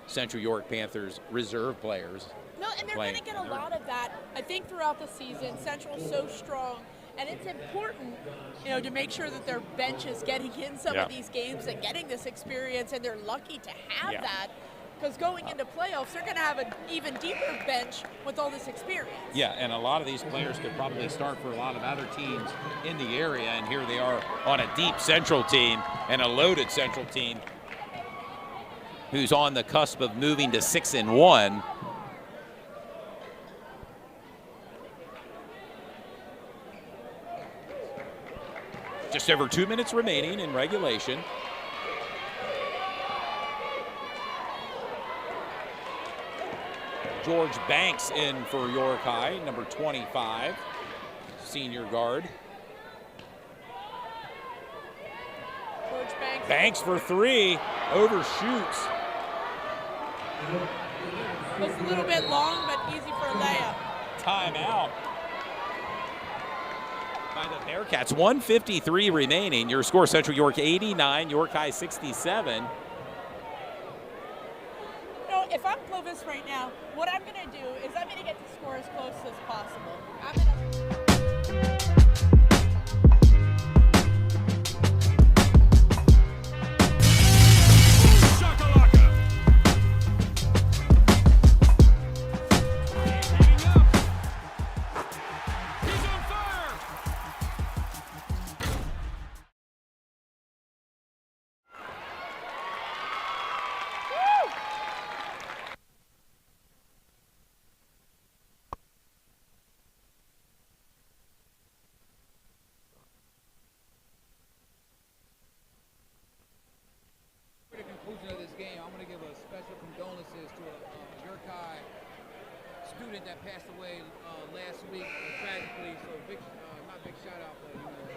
Central York Panthers reserve players. No, and they're going to get a lot of that, I think, throughout the season. Central's so strong, and it's important, to make sure that their bench is getting in some of these games and getting this experience, and they're lucky to have that, because going into playoffs, they're going to have an even deeper bench with all this experience. Yeah, and a lot of these players could probably start for a lot of other teams in the area, and here they are on a deep Central team and a loaded Central team who's on the cusp of moving to 6-1. Just over 2 minutes remaining in regulation. George Banks in for York High, number 25, senior guard. George Banks. Banks for three, overshoots. Was a little bit long, but easy for a layup. Timeout by the Bearcats. 1:53 remaining. Your score: Central York 89, York High 67. If I'm Clovis right now, what I'm going to do is I'm going to get the score as close as possible. I'm going to... Of this game, I'm going to give a special condolences to a York High student that passed away last week tragically. So big, not big shout out, but want to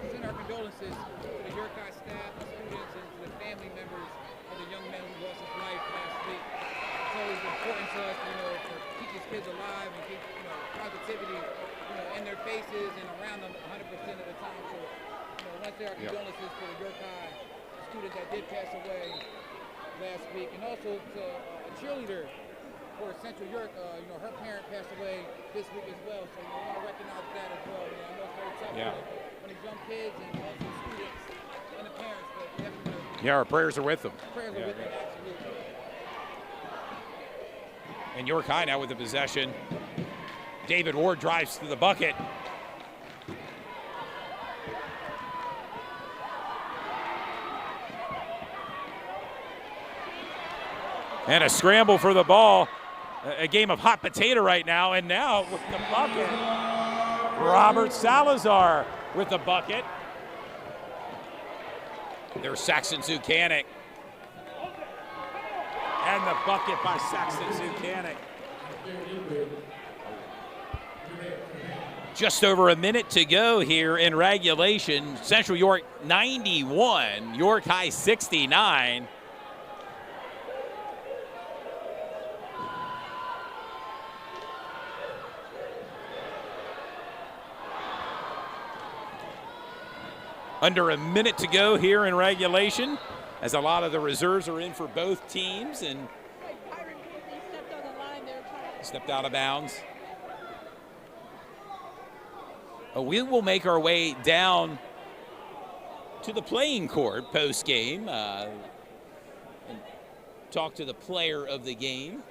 send our condolences to the York High staff, the students, and to the family members of the young man who lost his life last week. It's always important to us, to keep these kids alive and keep positivity, in their faces and around them 100% of the time. So, I want to say our condolences to the York High student that did pass away last week, and also to a cheerleader for Central York. Her parent passed away this week as well, so we want to recognize that as well. I know it's very tough when it's young kids and also students and the parents, but we have to our prayers are with them. Prayers are with them, absolutely. And York High now with the possession. David Ward drives to the bucket. And a scramble for the ball. A game of hot potato right now. And now with the bucket, Robert Salazar with the bucket. There's Saxon Sukanik. And the bucket by Saxon Sukanik. Just over a minute to go here in regulation. Central York 91, York High 69. Under a minute to go here in regulation, as a lot of the reserves are in for both teams, and stepped out of bounds. We will make our way down to the playing court post-game and talk to the player of the game.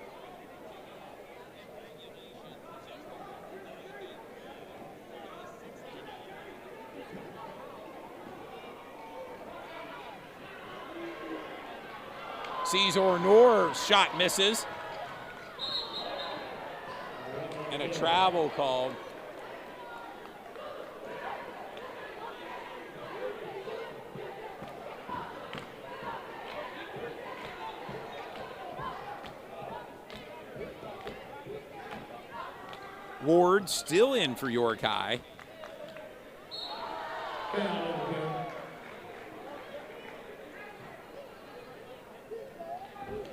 Caesar Noor's shot misses. And a travel called. Ward still in for York High.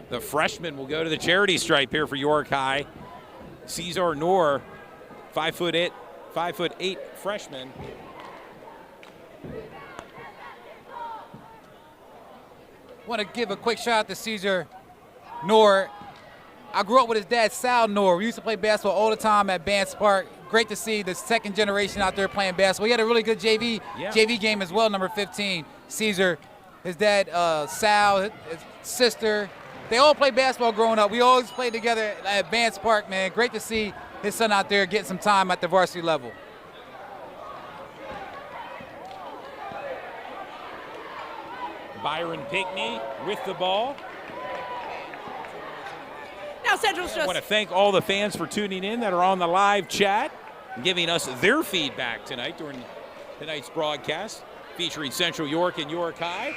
The freshman will go to the charity stripe here for York High. Caesar Noor, 5'8" freshman. Want to give a quick shout out to Caesar Noor. I grew up with his dad, Sal Noor. We used to play basketball all the time at Bance Park. Great to see the second generation out there playing basketball. He had a really good JV game as well, number 15, Caesar. His dad, Sal, his sister, they all played basketball growing up. We always played together at Bance Park, man. Great to see his son out there getting some time at the varsity level. Byron Pinkney with the ball. Now Central's just... I want to thank all the fans for tuning in that are on the live chat and giving us their feedback tonight during tonight's broadcast featuring Central York and York High.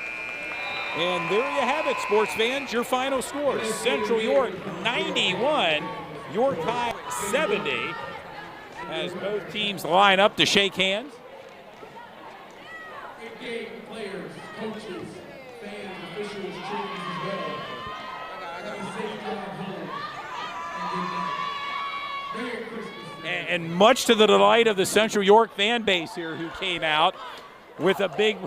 And there you have it, sports fans, your final scores. Central York 91, York High 70, as both teams line up to shake hands. Game players, coaches, fans, officials, cheerleaders as well. Have a safe drive home and good night. Merry Christmas. And much to the delight of the Central York fan base here who came out with a big...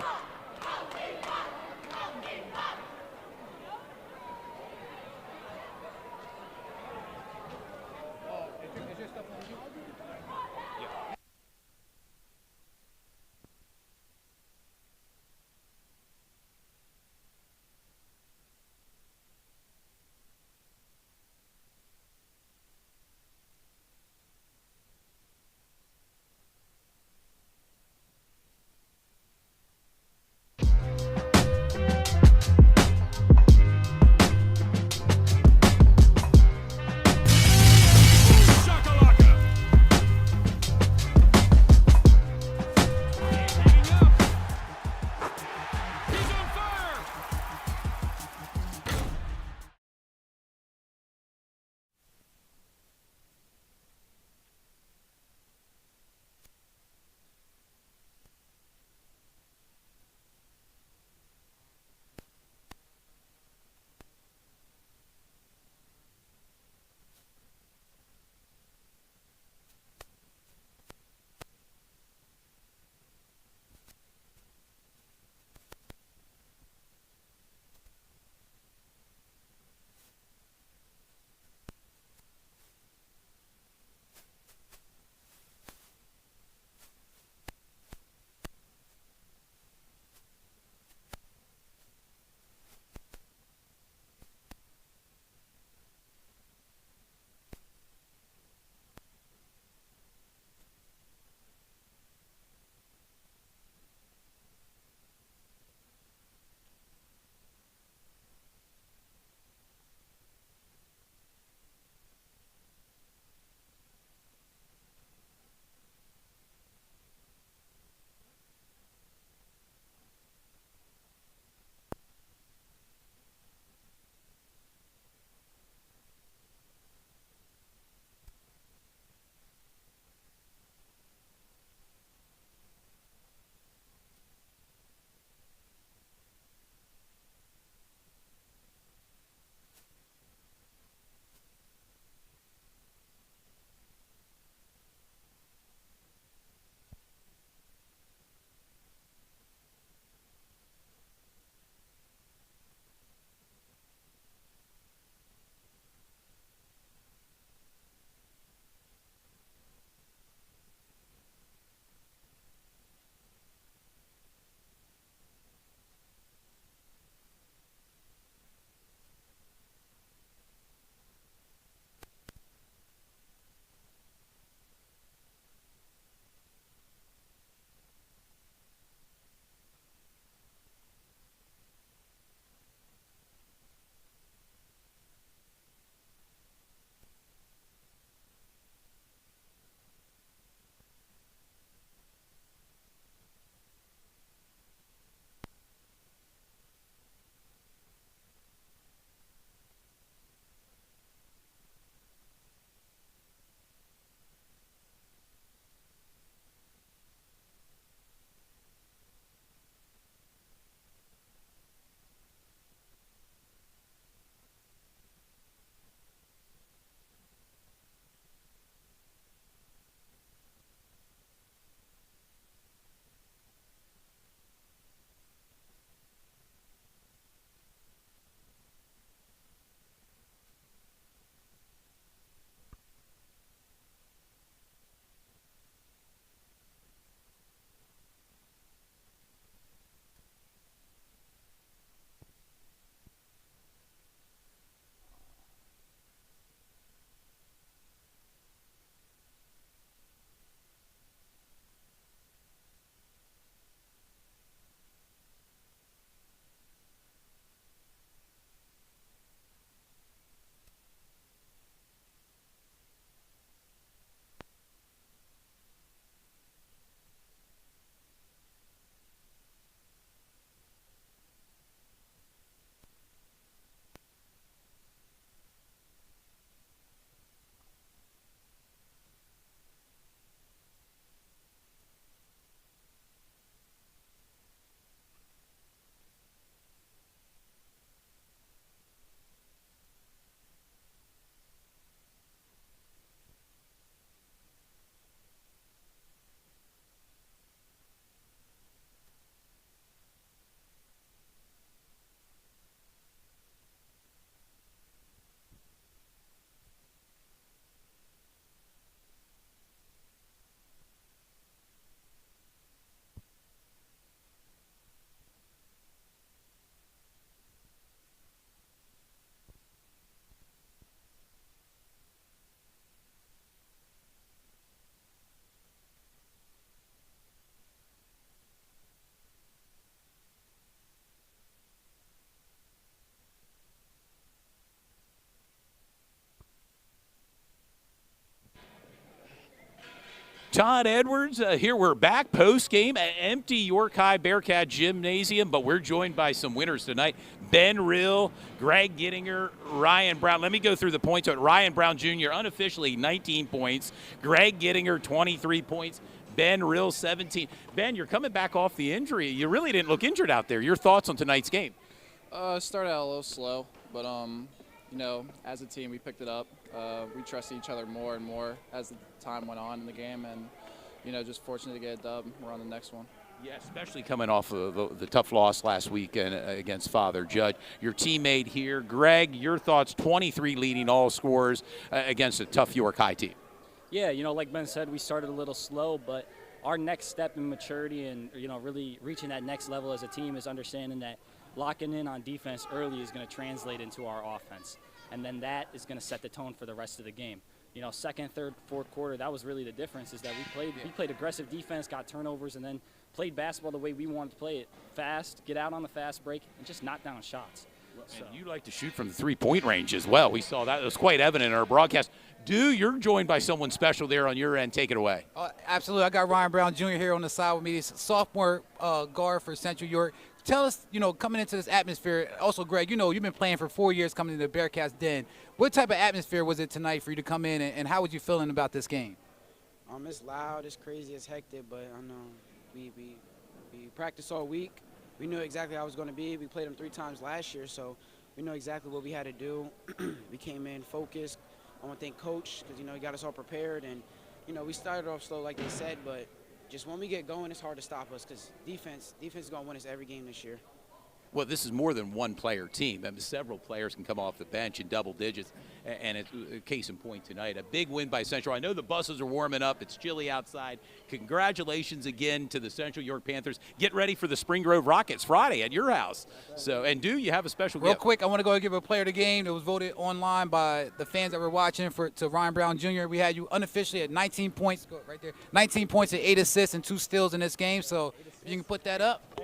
Todd Edwards, here we're back post-game at empty York High Bearcat Gymnasium, but we're joined by some winners tonight. Ben Rill, Greg Gittinger, Ryan Brown. Let me go through the points. Ryan Brown Jr. unofficially 19 points. Greg Gittinger 23 points. Ben Rill 17. Ben, you're coming back off the injury. You really didn't look injured out there. Your thoughts on tonight's game? Started out a little slow, but as a team we picked it up. We trusted each other more and more as the time went on in the game, and just fortunate to get a dub. We're on the next one. Yeah, especially coming off of the tough loss last week against Father Judge. Your teammate here, Greg, your thoughts, 23 leading all scorers against a tough York High team. Yeah, like Ben said, we started a little slow, but our next step in maturity and, really reaching that next level as a team is understanding that locking in on defense early is going to translate into our offense. And then that is going to set the tone for the rest of the game. Second, third, fourth quarter, that was really the difference, is that we played aggressive defense, got turnovers, and then played basketball the way we wanted to play it. Fast, get out on the fast break, and just knock down shots. And you like to shoot from the three-point range as well. We saw that. It was quite evident in our broadcast. You're joined by someone special there on your end. Take it away. Absolutely. I got Ryan Brown Jr. here on the side with me. He's a sophomore guard for Central York. Tell us, coming into this atmosphere, also, Greg, you've been playing for 4 years coming into the Bearcats Den. What type of atmosphere was it tonight for you to come in, and how was you feeling about this game? It's loud, it's crazy, it's hectic, but I know we practiced all week. We knew exactly how it was going to be. We played them 3 times last year, so we know exactly what we had to do. We came in focused. I want to thank Coach because, he got us all prepared. And, we started off slow like they said, but just when we get going, it's hard to stop us because defense is going to win us every game this year. Well, this is more than one-player team. I mean, several players can come off the bench in double digits, and it's a case in point tonight. A big win by Central. I know the buses are warming up. It's chilly outside. Congratulations again to the Central York Panthers. Get ready for the Spring Grove Rockets Friday at your house. So, and you have a special Real gift. quick, I want to go and give a player of the game that was voted online by the fans that were watching to Ryan Brown Jr. We had you unofficially at 19 points, go right there, 19 points and 8 assists and 2 steals in this game. So if you can put that up.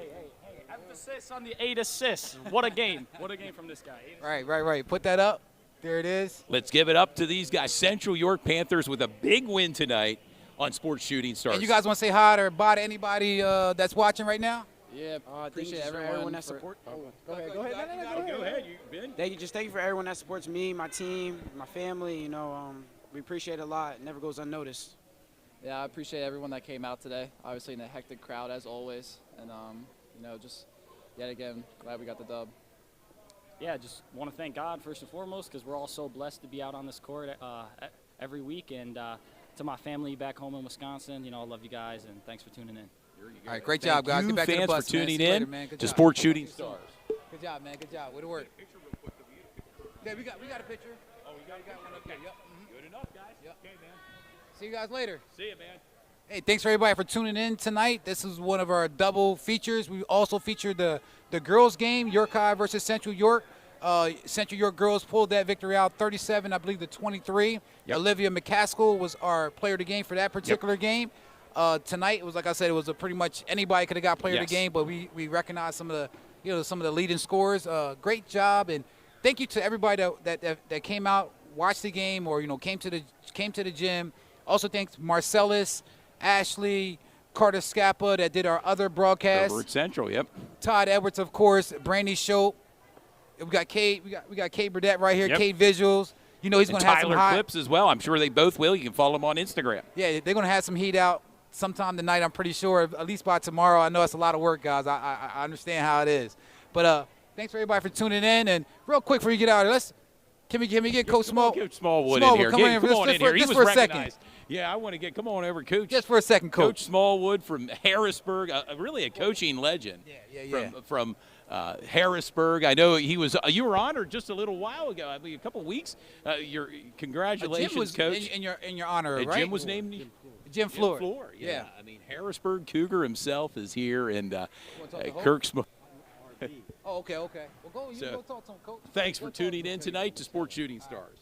Emphasis on the 8 assists. What a game. What a game from this guy. Right. Put that up. There it is. Let's give it up to these guys. Central York Panthers with a big win tonight on Sports Shooting Stars. And you guys want to say hi or bye to anybody that's watching right now? Yeah, appreciate everyone that supports. Go ahead. Go ahead, Ben. Thank you for everyone that supports me, my team, my family. We appreciate it a lot. It never goes unnoticed. Yeah, I appreciate everyone that came out today. Obviously in a hectic crowd as always, and just yet again, glad we got the dub. Yeah, just want to thank God first and foremost because we're all so blessed to be out on this court every week. And to my family back home in Wisconsin, I love you guys, and thanks for tuning in. All right, great job, guys. Get back to the bus, for tuning in later, to Sports Shooting Stars. Good job, man. Good job. Way to work. Yeah, we got a picture. Oh, we got one. Okay. Yep. Good enough, guys. Yep. Okay, man. See you guys later. See you, man. Hey, thanks for everybody for tuning in tonight. This is one of our double features. We also featured the girls game, York High versus Central York. Central York girls pulled that victory out 37, I believe, to 23. Yep. Olivia McCaskill was our player of the game for that particular game. Tonight, it was like I said, it was pretty much anybody could have got player of the game, but we recognized some of the leading scorers. Great job, and thank you to everybody that came out, watched the game, or came to the gym. Also, thanks Marcellus, Ashley, Carter Scappa that did our other broadcast. Over at Central, yep. Todd Edwards, of course. Brandy Schultz. We got Kate. We got Kate Burdett right here. Yep. Kate Visuals. He's going to have some Tyler clips as well. I'm sure they both will. You can follow them on Instagram. Yeah, they're going to have some heat out sometime tonight. I'm pretty sure, at least by tomorrow. I know it's a lot of work, guys. I understand how it is. But thanks for everybody for tuning in. And real quick before you get out of here, can we get Coach Coach Smallwood in here. Come on in here. He was recognized. Yeah, I want to come on over, Coach. Just for a second, Coach. Coach Smallwood from Harrisburg, really a coaching legend. Yeah. From Harrisburg. I know you were honored just a little while ago, I mean a couple of weeks. Congratulations, Coach. In your honor, right? Jim was named Jim Floor. Yeah. I mean, Harrisburg Cougar himself is here, and Kirk Smallwood. Oh, okay. Well, go talk to him, Coach. Thanks for tuning in tonight to Sports Shooting Stars.